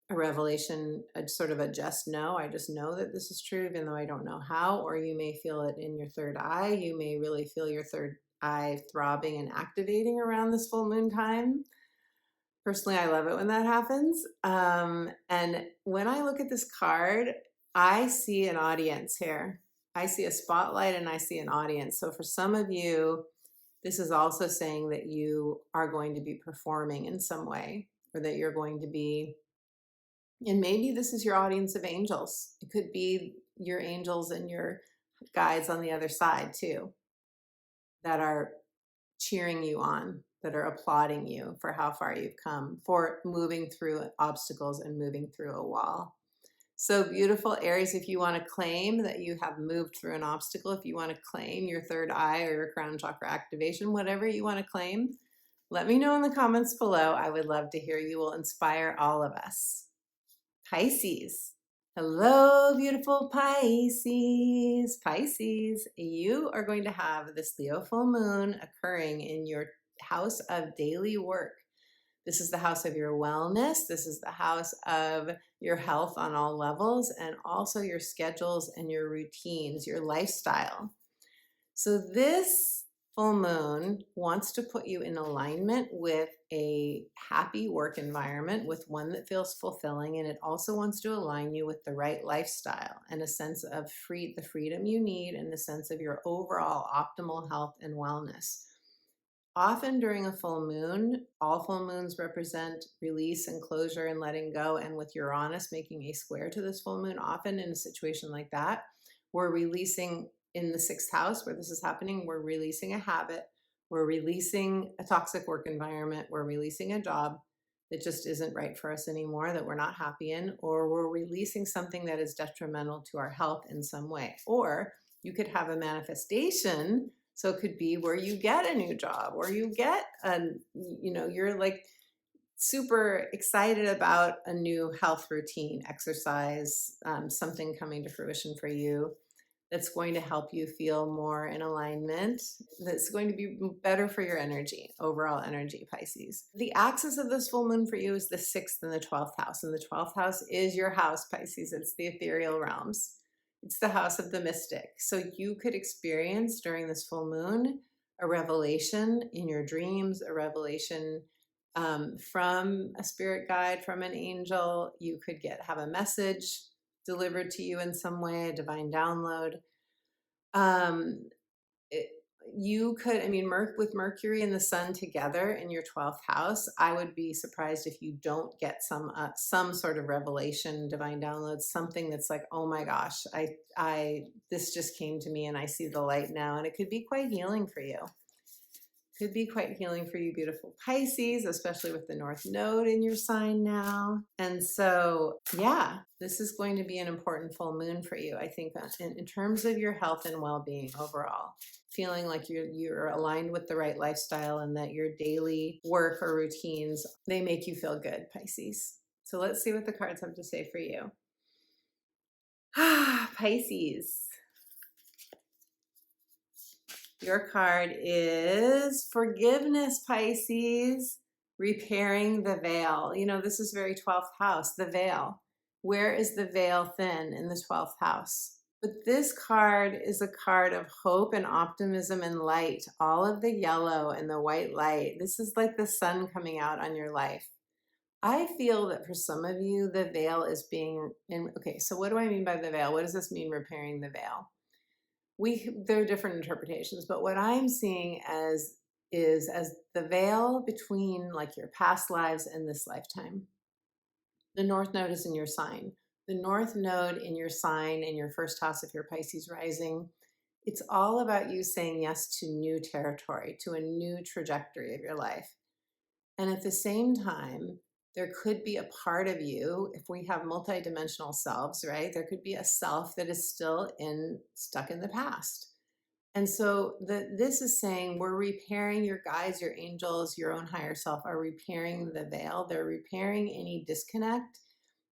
revelation, a sort of a just know. I just know that this is true, even though I don't know how. Or you may feel it in your third eye. You may really feel your third eye throbbing and activating around this full moon time. Personally, I love it when that happens. And when I look at this card, I see an audience here. I see a spotlight and I see an audience. So for some of you, this is also saying that you are going to be performing in some way, or that you're going to be, and maybe this is your audience of angels. It could be your angels and your guides on the other side too, that are cheering you on, that are applauding you for how far you've come, for moving through obstacles and moving through a wall. So beautiful, Aries. If you want to claim that you have moved through an obstacle, if you want to claim your third eye or your crown chakra activation, whatever you want to claim, let me know in the comments below. I would love to hear. You will inspire all of us. Pisces. Hello, beautiful Pisces. Pisces, you are going to have this Leo full moon occurring in your house of daily work. This is the house of your wellness. This is the house of your health on all levels, and also your schedules and your routines, your lifestyle. So this full moon wants to put you in alignment with a happy work environment, with one that feels fulfilling, and it also wants to align you with the right lifestyle and a sense of the freedom you need, and a sense of your overall optimal health and wellness. Often during a full moon, all full moons represent release and closure and letting go, and with Uranus making a square to this full moon, often in a situation like that, we're releasing, in the 6th house where this is happening, we're releasing a habit, we're releasing a toxic work environment, we're releasing a job that just isn't right for us anymore, that we're not happy in, or we're releasing something that is detrimental to our health in some way. Or you could have a manifestation. So it could be where you get a new job, or you get you're like super excited about a new health routine, exercise, something coming to fruition for you that's going to help you feel more in alignment, that's going to be better for your energy, overall energy, Pisces. The axis of this full moon for you is the 6th and the 12th house, and the 12th house is your house, Pisces. It's the ethereal realms. It's the house of the mystic. So you could experience during this full moon a revelation in your dreams, a revelation from a spirit guide, from an angel. You could have a message delivered to you in some way, a divine download. It, you could, I mean, with Mercury and the Sun together in your 12th house, I would be surprised if you don't get some sort of revelation, divine download, something that's like, oh my gosh, this just came to me and I see the light now, and it could be quite healing for you. Could be quite healing for you, beautiful Pisces, especially with the North Node in your sign now. And so, yeah, this is going to be an important full moon for you, I think, in terms of your health and well-being overall. Feeling like you're aligned with the right lifestyle and that your daily work or routines, they make you feel good, Pisces. So let's see what the cards have to say for you. Pisces. Your card is forgiveness, Pisces, repairing the veil. You know, this is very 12th house, the veil. Where is the veil thin in the 12th house? But this card is a card of hope and optimism and light, all of the yellow and the white light. This is like the sun coming out on your life. I feel that for some of you, the veil is okay, so what do I mean by the veil? What does this mean, repairing the veil? There are different interpretations, but what I'm seeing as the veil between like your past lives and this lifetime. The North Node is in your sign. The North Node in your sign, in your first house, if you're Pisces rising, it's all about you saying yes to new territory, to a new trajectory of your life. And at the same time, there could be a part of you, if we have multidimensional selves, right? There could be a self that is still stuck in the past. And so this is saying we're repairing, your guides, your angels, your own higher self are repairing the veil. They're repairing any disconnect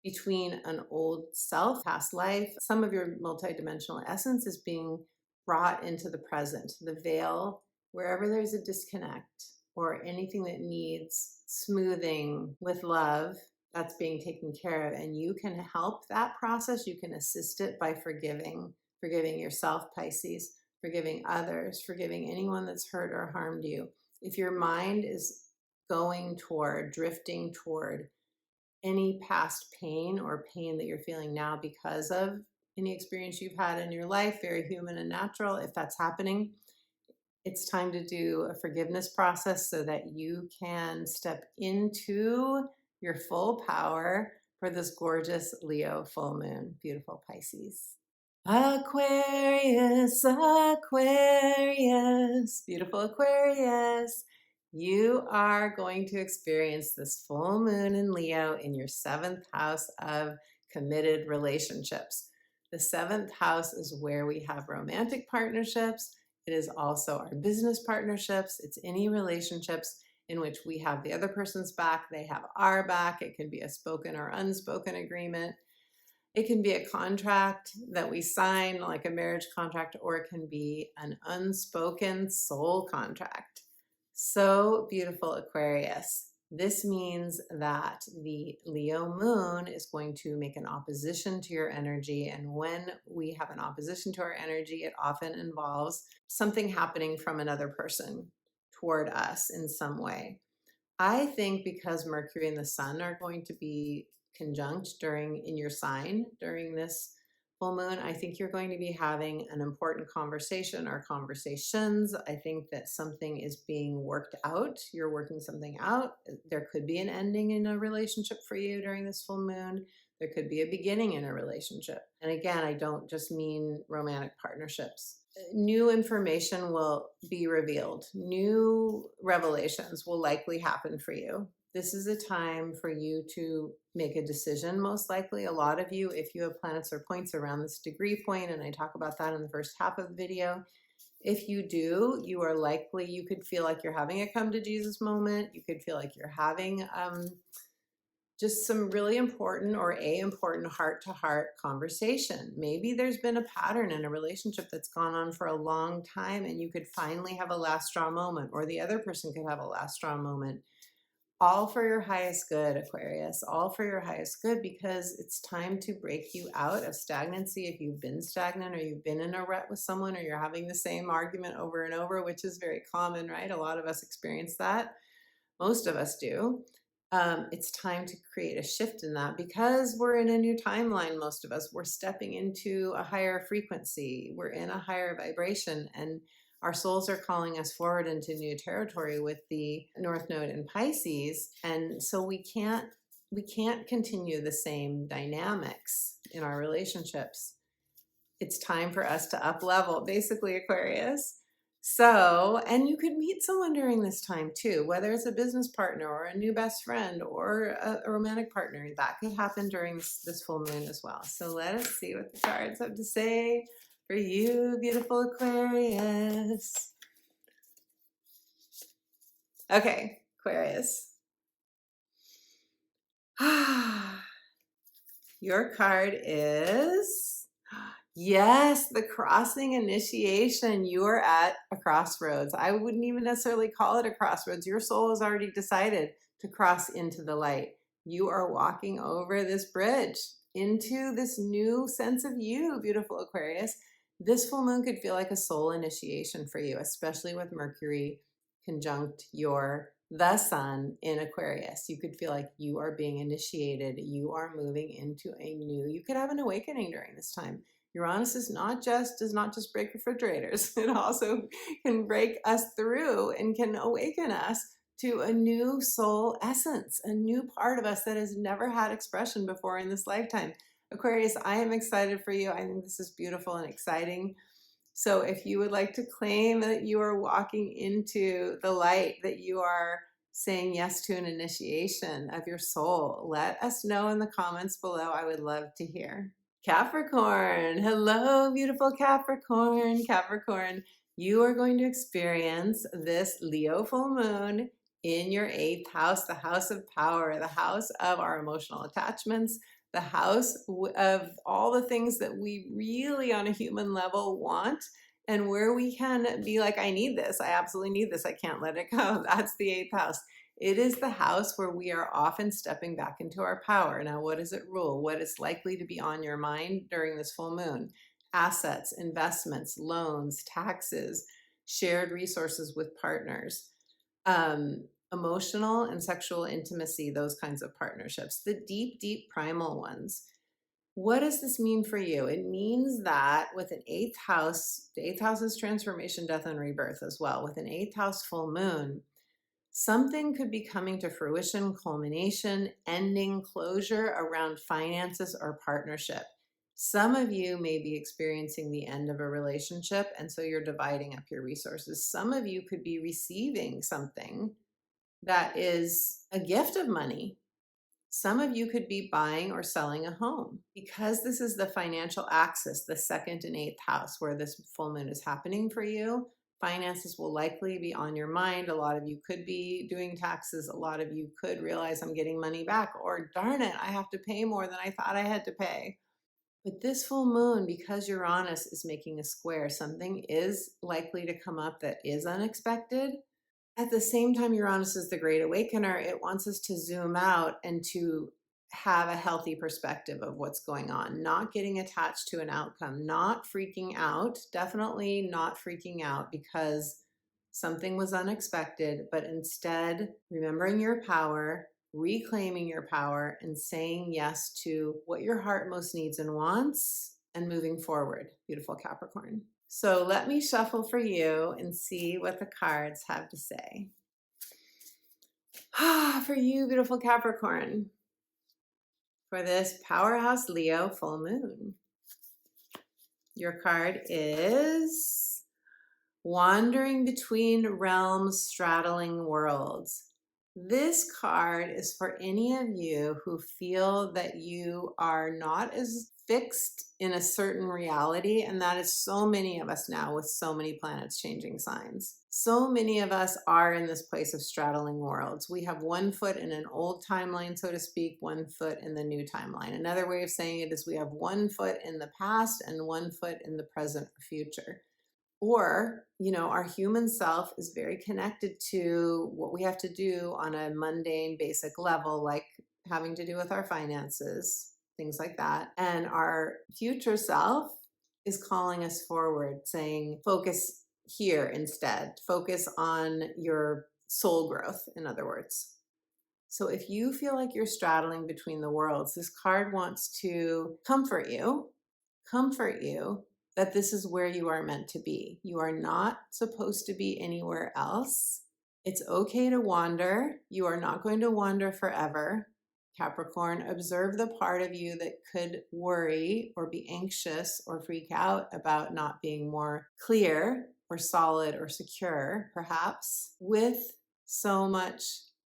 between an old self, past life. Some of your multidimensional essence is being brought into the present. The veil, wherever there's a disconnect or anything that needs smoothing with love, that's being taken care of. And you can help that process. You can assist it by forgiving yourself, Pisces, forgiving others, forgiving anyone that's hurt or harmed you. If your mind is drifting toward any past pain or pain that you're feeling now because of any experience you've had in your life, very human and natural, if that's happening, it's time to do a forgiveness process so that you can step into your full power for this gorgeous Leo full moon. Beautiful Pisces. Aquarius, Aquarius, beautiful Aquarius. You are going to experience this full moon in Leo in your 7th house of committed relationships. The 7th house is where we have romantic partnerships. It is also our business partnerships. It's any relationships in which we have the other person's back, they have our back. It can be a spoken or unspoken agreement. It can be a contract that we sign, like a marriage contract, or it can be an unspoken soul contract. So beautiful, Aquarius. This means that the Leo moon is going to make an opposition to your energy. And when we have an opposition to our energy, it often involves something happening from another person toward us in some way. I think because Mercury and the Sun are going to be conjunct in your sign during this full moon, I think you're going to be having an important conversation or conversations. I think that something is being worked out. You're working something out. There could be an ending in a relationship for you during this full moon. There could be a beginning in a relationship. And again, I don't just mean romantic partnerships. New information will be revealed. New revelations will likely happen for you. This is a time for you to make a decision, most likely. A lot of you, if you have planets or points around this degree point, and I talk about that in the first half of the video, If you do, you are likely, you could feel like you're having a come to Jesus moment. You could feel like you're having just some really important or a important heart-to-heart conversation. Maybe there's been a pattern in a relationship that's gone on for a long time and you could finally have a last straw moment, or the other person could have a last straw moment. All for your highest good, Aquarius, all for your highest good, because it's time to break you out of stagnancy. If you've been stagnant or you've been in a rut with someone, or you're having the same argument over and over, which is very common, right? A lot of us experience that. Most of us do. It's time to create a shift in that, because we're in a new timeline. Most of us, we're stepping into a higher frequency. We're in a higher vibration, and our souls are calling us forward into new territory with the North Node in Pisces. And so we can't continue the same dynamics in our relationships. It's time for us to up level, basically, Aquarius. So, and you could meet someone during this time too, whether it's a business partner or a new best friend or a romantic partner. That could happen during this full moon as well. So let us see what the cards have to say for you, beautiful Aquarius. Okay, Aquarius. Your card is... Yes, the crossing initiation. You are at a crossroads. I wouldn't even necessarily call it a crossroads. Your soul has already decided to cross into the light. You are walking over this bridge into this new sense of you, beautiful Aquarius. This full moon could feel like a soul initiation for you, especially with Mercury conjunct the sun in Aquarius. You could feel like you are being initiated. You are moving into a new, you could have an awakening during this time. Uranus does not just break refrigerators. It also can break us through and can awaken us to a new soul essence, a new part of us that has never had expression before in this lifetime. Aquarius, I am excited for you. I think this is beautiful and exciting. So if you would like to claim that you are walking into the light, that you are saying yes to an initiation of your soul, let us know in the comments below. I would love to hear. Capricorn, hello, beautiful Capricorn. Capricorn, you are going to experience this Leo full moon in your 8th house, the house of power, the house of our emotional attachments, the house of all the things that we really on a human level want, and where we can be like, I need this, I absolutely need this, I can't let it go. That's the 8th house. It is the house where we are often stepping back into our power. Now, what does it rule? What is likely to be on your mind during this full moon? Assets, investments, loans, taxes, shared resources with partners, emotional and sexual intimacy, those kinds of partnerships, the deep, deep primal ones. What does this mean for you? It means that with an 8th house, the 8th house is transformation, death, and rebirth as well. With an 8th house full moon, something could be coming to fruition, culmination, ending, closure around finances or partnership. Some of you may be experiencing the end of a relationship, and so you're dividing up your resources. Some of you could be receiving something that is a gift of money. Some of you could be buying or selling a home. Because this is the financial axis, the 2nd and 8th house, where this full moon is happening for you, finances will likely be on your mind. A lot of you could be doing taxes. A lot of you could realize I'm getting money back, or darn it, I have to pay more than I thought I had to pay. But this full moon, because Uranus is making a square, something is likely to come up that is unexpected. At the same time, Uranus is the great awakener. It wants us to zoom out and to have a healthy perspective of what's going on, not getting attached to an outcome, not freaking out, definitely not freaking out because something was unexpected, but instead remembering your power, reclaiming your power, and saying yes to what your heart most needs and wants, and moving forward, beautiful Capricorn. So let me shuffle for you and see what the cards have to say. For you, beautiful Capricorn, for this powerhouse Leo full moon, your card is wandering between realms, straddling worlds. This card is for any of you who feel that you are not as fixed in a certain reality, and that is so many of us now with so many planets changing signs. So many of us are in this place of straddling worlds. We have one foot in an old timeline, so to speak, one foot in the new timeline. Another way of saying it is we have one foot in the past and one foot in the present or future. Or, our human self is very connected to what we have to do on a mundane, basic level, like having to do with our finances, things like that. And our future self is calling us forward, saying, focus here instead. Focus on your soul growth, in other words. So if you feel like you're straddling between the worlds, this card wants to comfort you that this is where you are meant to be. You are not supposed to be anywhere else. It's okay to wander. You are not going to wander forever. Capricorn, observe the part of you that could worry or be anxious or freak out about not being more clear or solid or secure, perhaps, with so much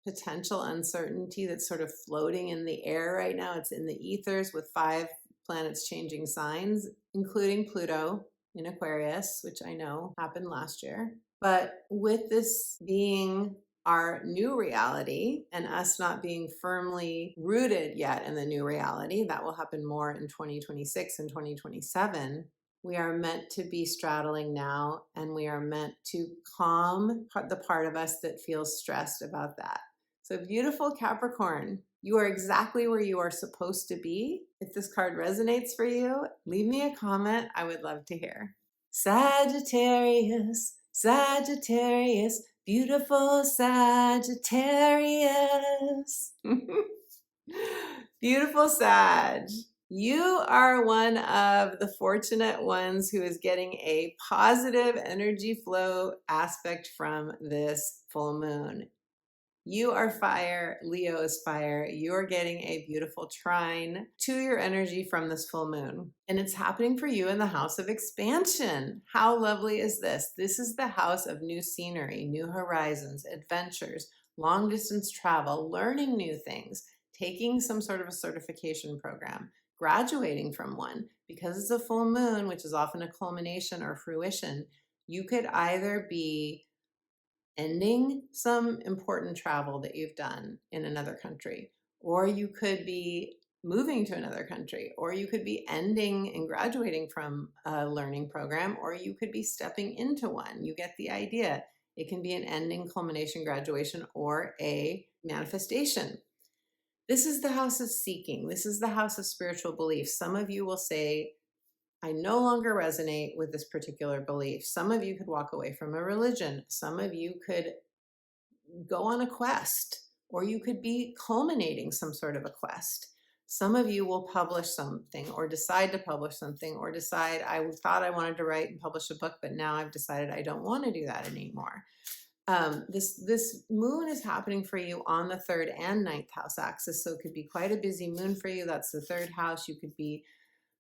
potential uncertainty that's sort of floating in the air right now. It's in the ethers with 5 planets changing signs, including Pluto in Aquarius, which I know happened last year. But with this being our new reality and us not being firmly rooted yet in the new reality, that will happen more in 2026 and 2027. We are meant to be straddling now, and we are meant to calm the part of us that feels stressed about that. So beautiful Capricorn, you are exactly where you are supposed to be. If this card resonates for you, leave me a comment. I would love to hear. Sagittarius, Sagittarius, beautiful Sagittarius. Beautiful Sag. You are one of the fortunate ones who is getting a positive energy flow aspect from this full moon. You are fire, Leo is fire. You're getting a beautiful trine to your energy from this full moon. And it's happening for you in the house of expansion. How lovely is this? This is the house of new scenery, new horizons, adventures, long distance travel, learning new things, taking some sort of a certification program, graduating from one. Because it's a full moon, which is often a culmination or fruition, you could either be ending some important travel that you've done in another country, or you could be moving to another country, or you could be ending and graduating from a learning program, or you could be stepping into one. You get the idea. It can be an ending, culmination, graduation, or a manifestation. This is the house of seeking. This is the house of spiritual belief. Some of you will say, I no longer resonate with this particular belief. Some of you could walk away from a religion. Some of you could go on a quest, or you could be culminating some sort of a quest. Some of you will publish something or decide to publish something or decide, I thought I wanted to write and publish a book, but now I've decided I don't want to do that anymore. This moon is happening for you on the 3rd and 9th house axis. So it could be quite a busy moon for you. That's the 3rd house. You could be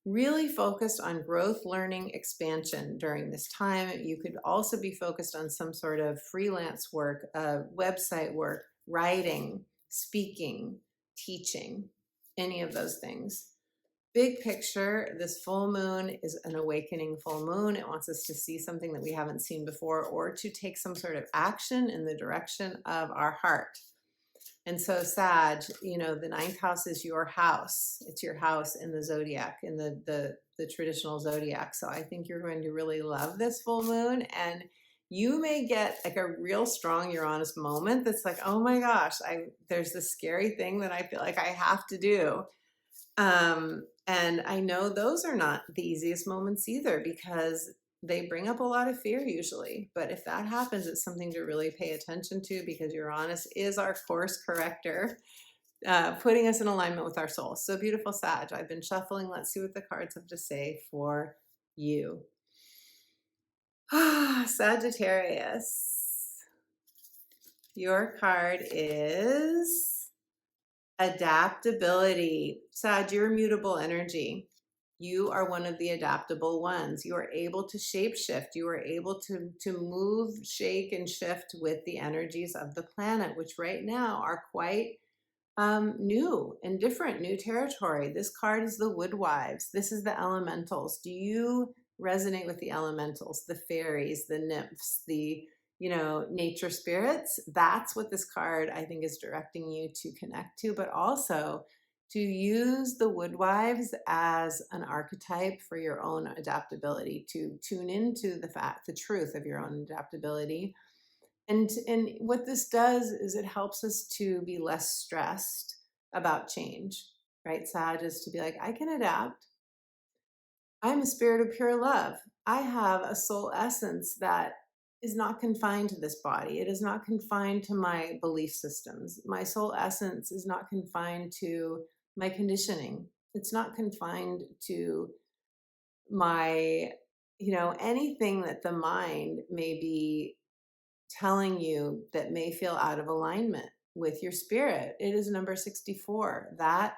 really focused on growth, learning, expansion during this time. You could also be focused on some sort of freelance work, website work, writing, speaking, teaching, any of those things. Big picture, this full moon is an awakening full moon. It wants us to see something that we haven't seen before, or to take some sort of action in the direction of our heart. And so Sag, the 9th house is your house. It's your house in the zodiac, in the traditional zodiac. So I think you're going to really love this full moon, and you may get like a real strong Uranus moment that's like, oh my gosh, there's this scary thing that I feel like I have to do. And I know those are not the easiest moments either, because they bring up a lot of fear usually. But if that happens, it's something to really pay attention to, because Uranus is our course corrector, putting us in alignment with our soul. So beautiful Sag, I've been shuffling. Let's see what the cards have to say for you. Sagittarius, your card is adaptability. Sag, you're mutable energy. You are one of the adaptable ones. You are able to shape shift. You are able to move, shake, and shift with the energies of the planet, which right now are quite new and different, new territory. This card is the Woodwives. This is the elementals. Do you resonate with the elementals, the fairies, the nymphs, the, nature spirits? That's what this card, I think, is directing you to connect to, but also to use the Woodwives as an archetype for your own adaptability, to tune into the truth of your own adaptability. And what this does is it helps us to be less stressed about change, right? Sag is to be like, I can adapt. I'm a spirit of pure love. I have a soul essence that is not confined to this body. It is not confined to my belief systems. My soul essence is not confined to my conditioning. It's not confined to my, anything that the mind may be telling you that may feel out of alignment with your spirit. It is number 64. That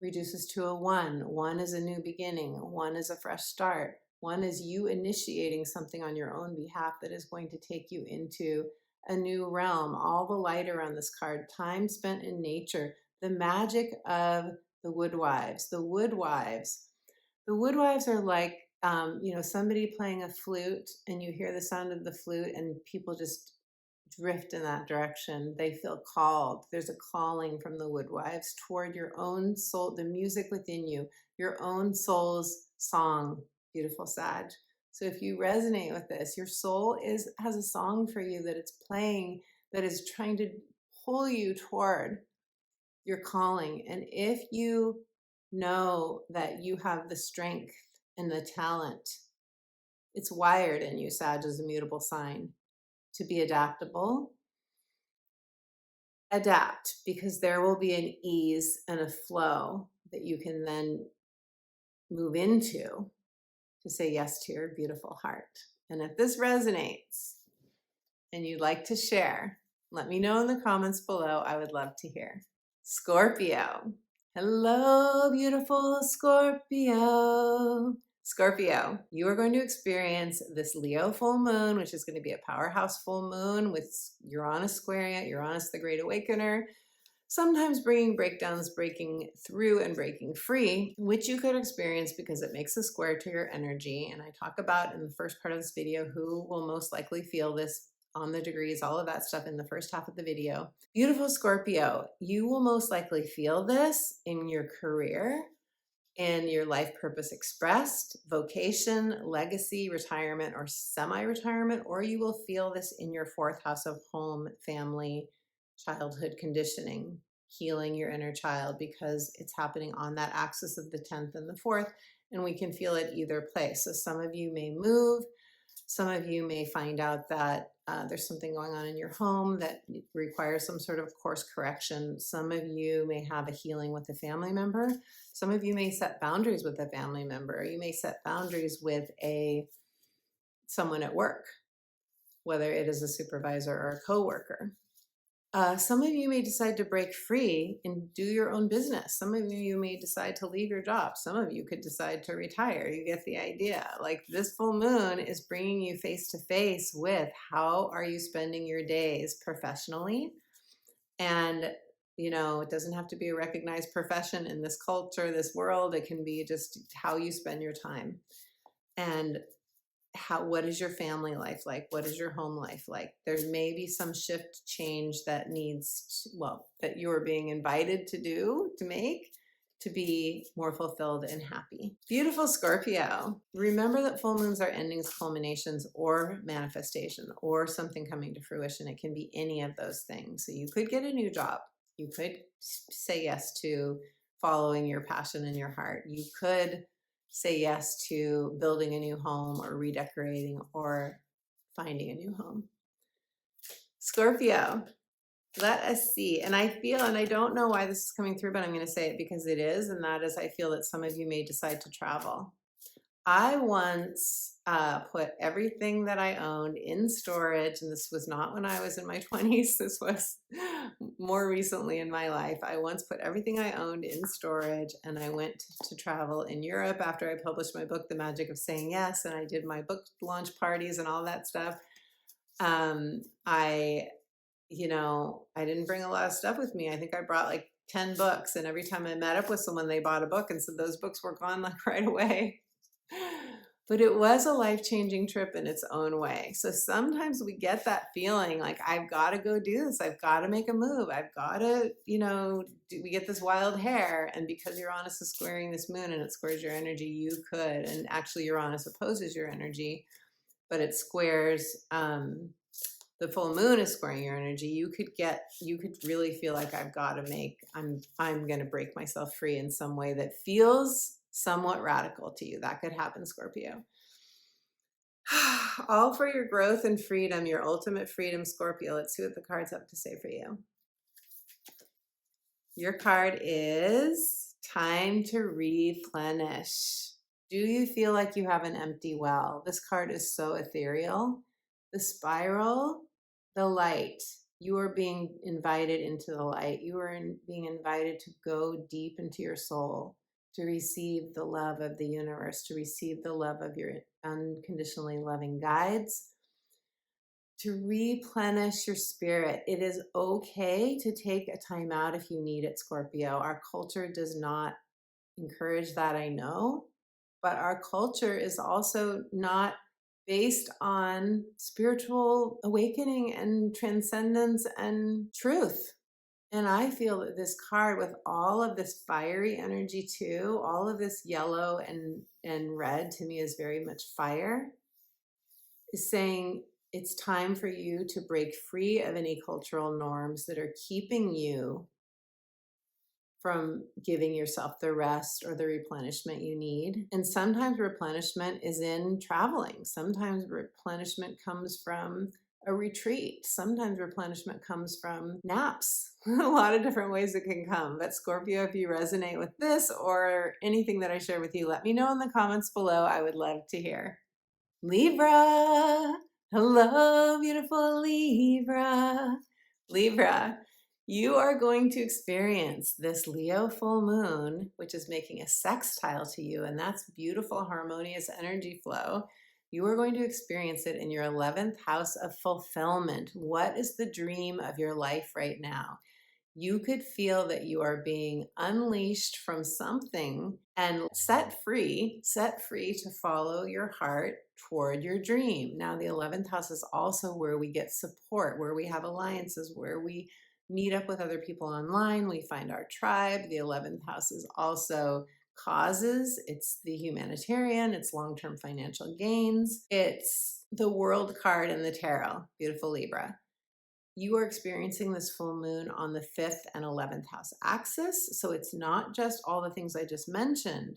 reduces to a 1. 1 is a new beginning. 1 is a fresh start. 1 is you initiating something on your own behalf that is going to take you into a new realm. All the light around this card, time spent in nature, the magic of the Woodwives. The Woodwives. The Woodwives are like, somebody playing a flute, and you hear the sound of the flute and people just drift in that direction. They feel called. There's a calling from the Woodwives toward your own soul, the music within you, your own soul's song. Beautiful Sag. So if you resonate with this, your soul has a song for you that it's playing, that is trying to pull you toward your calling. And if you know that you have the strength and the talent, it's wired in you, Sag is a mutable sign, to be adaptable. Adapt, because there will be an ease and a flow that you can then move into to say yes to your beautiful heart. And if this resonates and you'd like to share, let me know in the comments below. I would love to hear. Scorpio. Hello, beautiful Scorpio. Scorpio, you are going to experience this Leo full moon, which is going to be a powerhouse full moon with Uranus squaring it, Uranus the Great Awakener, sometimes bringing breakdowns, breaking through and breaking free, which you could experience because it makes a square to your energy. And I talk about in the first part of this video who will most likely feel this on the degrees, all of that stuff in the first half of the video. Beautiful Scorpio, you will most likely feel this in your career, in your life purpose expressed, vocation, legacy, retirement, or semi-retirement, or you will feel this in your 4th house of home, family, childhood conditioning, healing your inner child, because it's happening on that axis of the 10th and the 4th, and we can feel it either place. So some of you may move, some of you may find out that there's something going on in your home that requires some sort of course correction. Some of you may have a healing with a family member. Some of you may set boundaries with a family member. You may set boundaries with someone at work, whether it is a supervisor or a coworker. Some of you may decide to break free and do your own business. Some of you may decide to leave your job. Some of you could decide to retire. You get the idea. Like, this full moon is bringing you face to face with how are you spending your days professionally. And, it doesn't have to be a recognized profession in this culture, this world. It can be just how you spend your time. And what is your family life like? What is your home life like? There's maybe some shift change that that you're being invited to make to be more fulfilled and happy. Beautiful Scorpio. Remember that full moons are endings, culminations, or manifestation, or something coming to fruition. It can be any of those things. So you could get a new job. You could say yes to following your passion in your heart. You could say yes to building a new home or redecorating or finding a new home. Scorpio, let us see. And I feel, and I don't know why this is coming through, but I'm going to say it because it is, and that is, I feel that some of you may decide to travel. I once put everything that I owned in storage, and this was not when I was in my 20s. This was more recently in my life. I once put everything I owned in storage, and I went to travel in Europe after I published my book, The Magic of Saying Yes, and I did my book launch parties and all that stuff. I didn't bring a lot of stuff with me. I think I brought like 10 books. And every time I met up with someone, they bought a book and said those books were gone like right away. But it was a life-changing trip in its own way. So sometimes we get that feeling like, I've got to go do this. I've got to make a move. I've got to, we get this wild hair. And because Uranus is squaring this moon and it squares your energy, you could, and actually Uranus opposes your energy, but it squares, the full moon is squaring your energy. You could really feel like I'm going to break myself free in some way that feels somewhat radical to you. That could happen, Scorpio. All for your growth and freedom, your ultimate freedom, Scorpio. Let's see what the cards have to say for you. Your card is time to replenish. Do you feel like you have an empty well? This card is so ethereal. The spiral, the light. You are being invited into the light. You are being invited to go deep into your soul, to receive the love of the universe, to receive the love of your unconditionally loving guides, to replenish your spirit. It is okay to take a time out if you need it, Scorpio. Our culture does not encourage that, I know, but our culture is also not based on spiritual awakening and transcendence and truth. And I feel that this card, with all of this fiery energy too, all of this yellow and red, to me is very much fire, is saying it's time for you to break free of any cultural norms that are keeping you from giving yourself the rest or the replenishment you need. And sometimes replenishment is in traveling. Sometimes replenishment comes from a retreat. Sometimes replenishment comes from naps. A lot of different ways it can come. But Scorpio, if you resonate with this or anything that I share with you, let me know in the comments below. I would love to hear. Libra. Hello, beautiful Libra. Libra, you are going to experience this Leo full moon, which is making a sextile to you, and that's beautiful, harmonious energy flow. You are going to experience it in your 11th house of fulfillment. What is the dream of your life right now? You could feel that you are being unleashed from something and set free to follow your heart toward your dream. Now, the 11th house is also where we get support, where we have alliances, where we meet up with other people online, we find our tribe. The 11th house is also causes, it's the humanitarian, it's long-term financial gains, it's the world card in the tarot, beautiful Libra. You are experiencing this full moon on the 5th and 11th house axis. So it's not just all the things I just mentioned,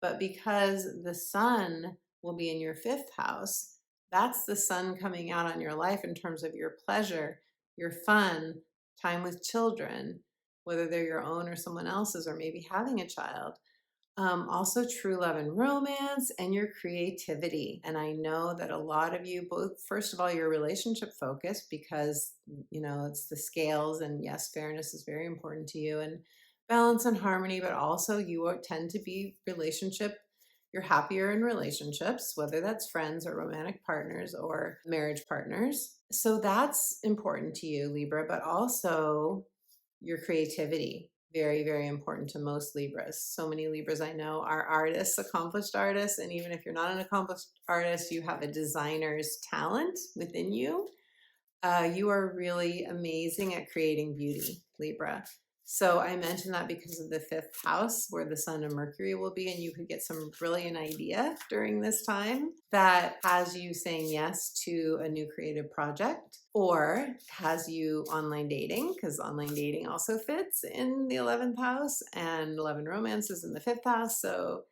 but because the sun will be in your 5th house, that's the sun coming out on your life in terms of your pleasure, your fun, time with children, whether they're your own or someone else's, or maybe having a child. Also true love and romance and your creativity. And I know that a lot of you, both, first of all, you're relationship focused because, it's the scales, and yes, fairness is very important to you, and balance and harmony, but also you tend to be you're happier in relationships, whether that's friends or romantic partners or marriage partners. So that's important to you, Libra, but also your creativity. Very, very important to most Libras. So many Libras I know are artists, accomplished artists. And even if you're not an accomplished artist, you have a designer's talent within you. You are really amazing at creating beauty, Libra. So I mentioned that because of the 5th house where the sun and Mercury will be, and you could get some brilliant idea during this time that has you saying yes to a new creative project, or has you online dating, because online dating also fits in the 11th house, and 11 romance is in the 5th house. So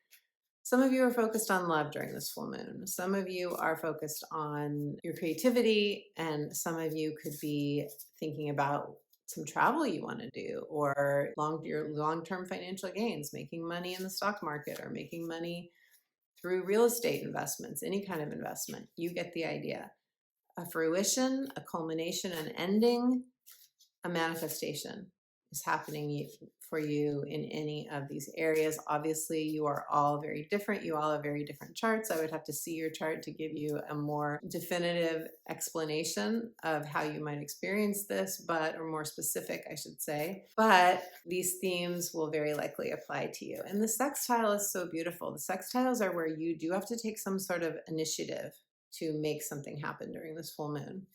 some of you are focused on love during this full moon. Some of you are focused on your creativity, and some of you could be thinking about some travel you want to do, or your long-term financial gains, making money in the stock market or making money through real estate investments, any kind of investment. You get the idea. A fruition, a culmination, an ending, a manifestation is happening for you in any of these areas. Obviously, you are all very different. You all have very different charts. I would have to see your chart to give you a more definitive explanation of how you might experience this, or more specific, I should say. But these themes will very likely apply to you. And the sextile is so beautiful. The sextiles are where you do have to take some sort of initiative to make something happen during this full moon.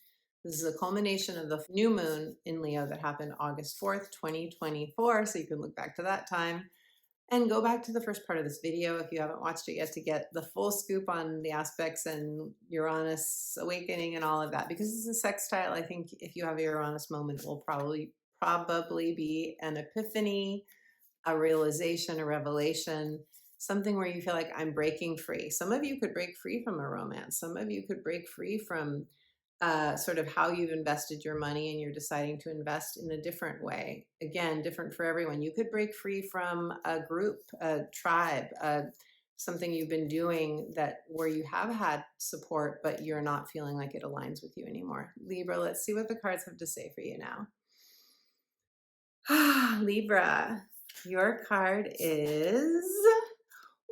This is a culmination of the new moon in Leo that happened August 4th, 2024. So you can look back to that time and go back to the first part of this video if you haven't watched it yet to get the full scoop on the aspects and Uranus awakening and all of that. Because this is a sextile, I think if you have a Uranus moment, it will probably be an epiphany, a realization, a revelation, something where you feel like I'm breaking free. Some of you could break free from a romance. Some of you could break free from sort of how you've invested your money and you're deciding to invest in a different way. Again, different for everyone. You could break free from a group, a tribe, something you've been doing where you have had support, but you're not feeling like it aligns with you anymore. Libra, let's see what the cards have to say for you now. Libra, your card is...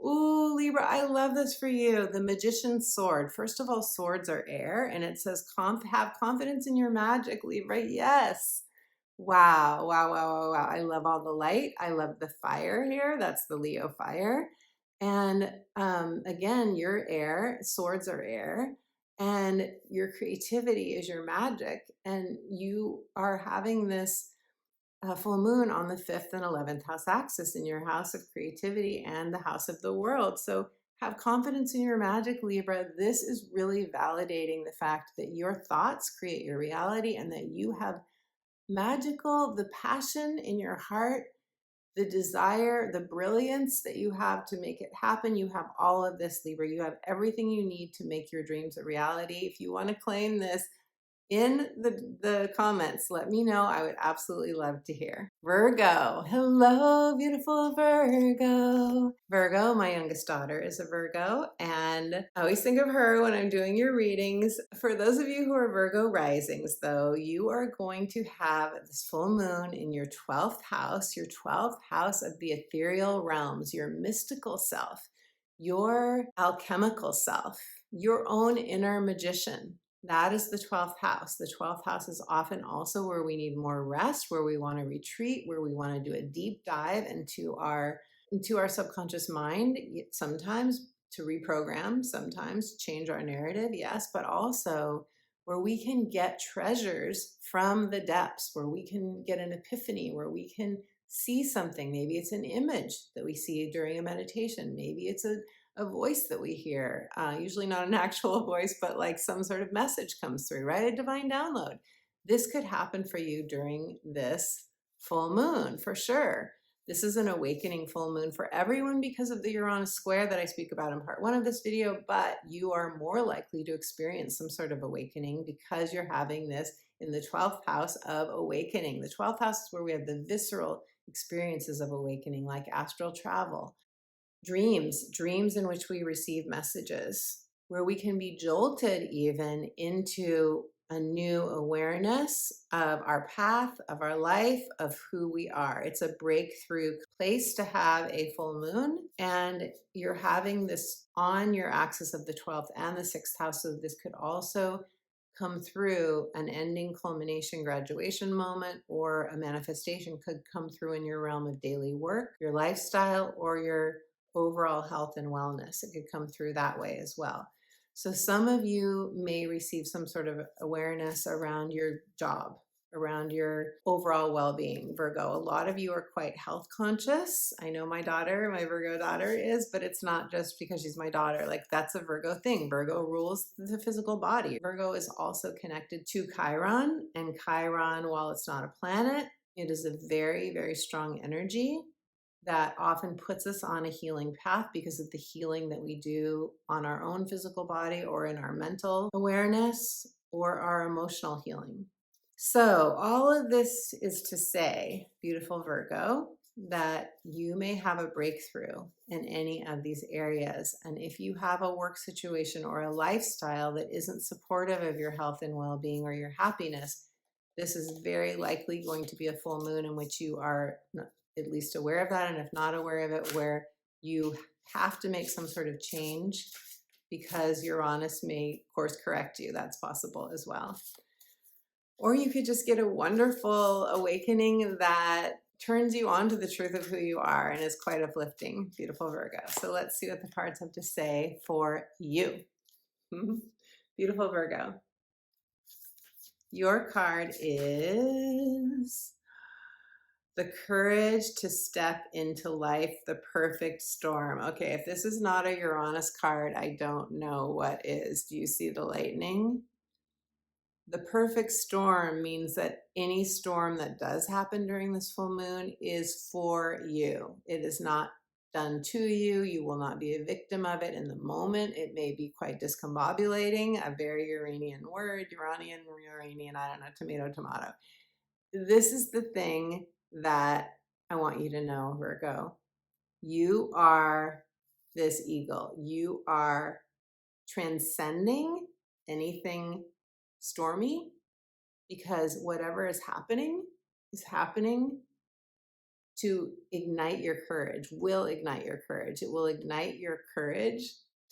Ooh, Libra, I love this for you. The Magician's Sword. First of all, swords are air, and it says have confidence in your magic, Libra. Yes. Wow, wow, wow, wow, wow. I love all the light. I love the fire here. That's the Leo fire. And again, you're air, swords are air, and your creativity is your magic. And you are having this full moon on the 5th and 11th house axis in your house of creativity and the house of the world. So have confidence in your magic, Libra. This is really validating the fact that your thoughts create your reality and that you have the passion in your heart, the desire, the brilliance that you have to make it happen. You have all of this, Libra. You have everything you need to make your dreams a reality. If you want to claim this, in the comments, let me know. I would absolutely love to hear. Virgo. Hello, beautiful Virgo. Virgo, my youngest daughter is a Virgo, and I always think of her when I'm doing your readings. For those of you who are Virgo risings, though, you are going to have this full moon in your 12th house of the ethereal realms, your mystical self, your alchemical self, your own inner magician. That is the 12th house. The 12th house is often also where we need more rest, where we want to retreat, where we want to do a deep dive into our subconscious mind, sometimes to reprogram, sometimes change our narrative, yes, but also where we can get treasures from the depths, where we can get an epiphany, where we can see something. Maybe it's an image that we see during a meditation. Maybe it's a voice that we hear, usually not an actual voice, but like some sort of message comes through, right? A divine download. This could happen for you during this full moon, for sure. This is an awakening full moon for everyone because of the Uranus square that I speak about in part 1 of this video, but you are more likely to experience some sort of awakening because you're having this in the 12th house of awakening. The 12th house is where we have the visceral experiences of awakening, like astral travel. Dreams in which we receive messages, where we can be jolted even into a new awareness of our path, of our life, of who we are. It's a breakthrough place to have a full moon, and you're having this on your axis of the 12th and the 6th house, so this could also come through an ending, culmination, graduation moment, or a manifestation could come through in your realm of daily work, your lifestyle, or your overall health and wellness. It could come through that way as well. So some of you may receive some sort of awareness around your job, around your overall well-being, Virgo. A lot of you are quite health conscious. I know my Virgo daughter is, but it's not just because she's my daughter. Like, that's a Virgo thing. Virgo rules the physical body. Virgo is also connected to Chiron, and Chiron, while it's not a planet, it is a very, very strong energy that often puts us on a healing path because of the healing that we do on our own physical body or in our mental awareness or our emotional healing. So all of this is to say, beautiful Virgo, that you may have a breakthrough in any of these areas. And if you have a work situation or a lifestyle that isn't supportive of your health and well-being or your happiness, This is very likely going to be a full moon in which you are at least aware of that, and if not aware of it, where you have to make some sort of change because Uranus may course correct you. That's possible as well. Or you could just get a wonderful awakening that turns you on to the truth of who you are and is quite uplifting. Beautiful Virgo. So let's see what the cards have to say for you. Beautiful Virgo. Your card is the courage to step into life, the perfect storm. Okay, if this is not a Uranus card, I don't know what is. Do you see the lightning? The perfect storm means that any storm that does happen during this full moon is for you. It is not done to you. You will not be a victim of it in the moment. It may be quite discombobulating, a very Uranian word, Uranian, I don't know, tomato, tomato. This is the thing that I want you to know, Virgo. You are this eagle. You are transcending anything stormy, because whatever is happening to ignite your courage, will ignite your courage. It will ignite your courage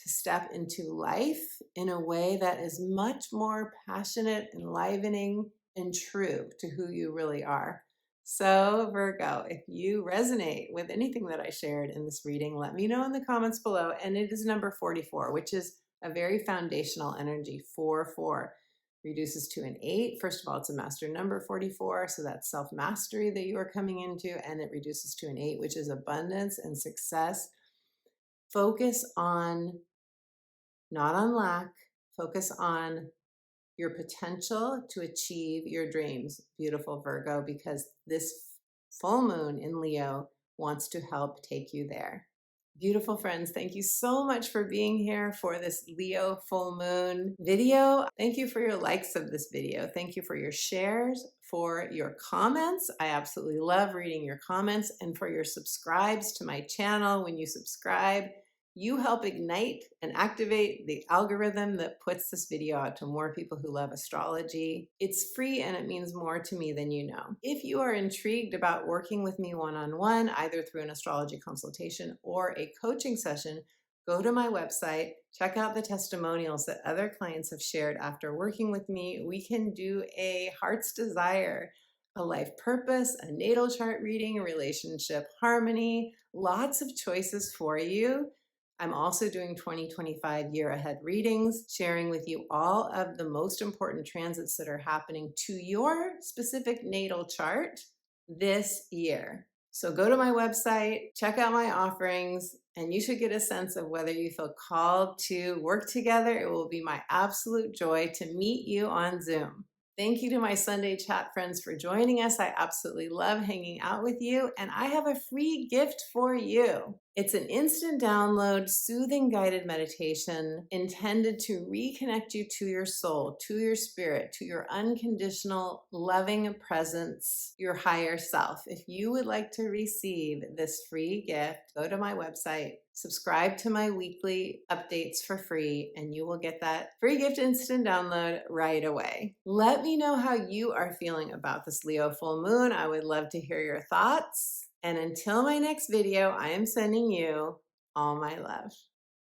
to step into life in a way that is much more passionate, enlivening, and true to who you really are. So Virgo, if you resonate with anything that I shared in this reading, let me know in the comments below. And it is number 44, which is a very foundational energy. 4-4 reduces to an 8. First of all, it's a master number, 44, so that's self-mastery that you are coming into, and it reduces to an 8, which is abundance and success. Focus on, not on lack, focus on your potential to achieve your dreams, beautiful Virgo, because this full moon in Leo wants to help take you there. Beautiful friends, thank you so much for being here for this Leo full moon video. Thank you for your likes of this video. Thank you for your shares, for your comments. I absolutely love reading your comments, and for your subscribes to my channel. When you subscribe, you help ignite and activate the algorithm that puts this video out to more people who love astrology. It's free and it means more to me than you know. If you are intrigued about working with me one-on-one, either through an astrology consultation or a coaching session, go to my website, check out the testimonials that other clients have shared after working with me. We can do a heart's desire, a life purpose, a natal chart reading, a relationship harmony, lots of choices for you. I'm also doing 2025 year ahead readings, sharing with you all of the most important transits that are happening to your specific natal chart this year. So go to my website, check out my offerings, and you should get a sense of whether you feel called to work together. It will be my absolute joy to meet you on Zoom. Thank you to my Sunday chat friends for joining us. I absolutely love hanging out with you, and I have a free gift for you. It's an instant download, soothing guided meditation intended to reconnect you to your soul, to your spirit, to your unconditional, loving presence, your higher self. If you would like to receive this free gift, go to my website, subscribe to my weekly updates for free, and you will get that free gift instant download right away. Let me know how you are feeling about this Leo full moon. I would love to hear your thoughts. And until my next video, I am sending you all my love.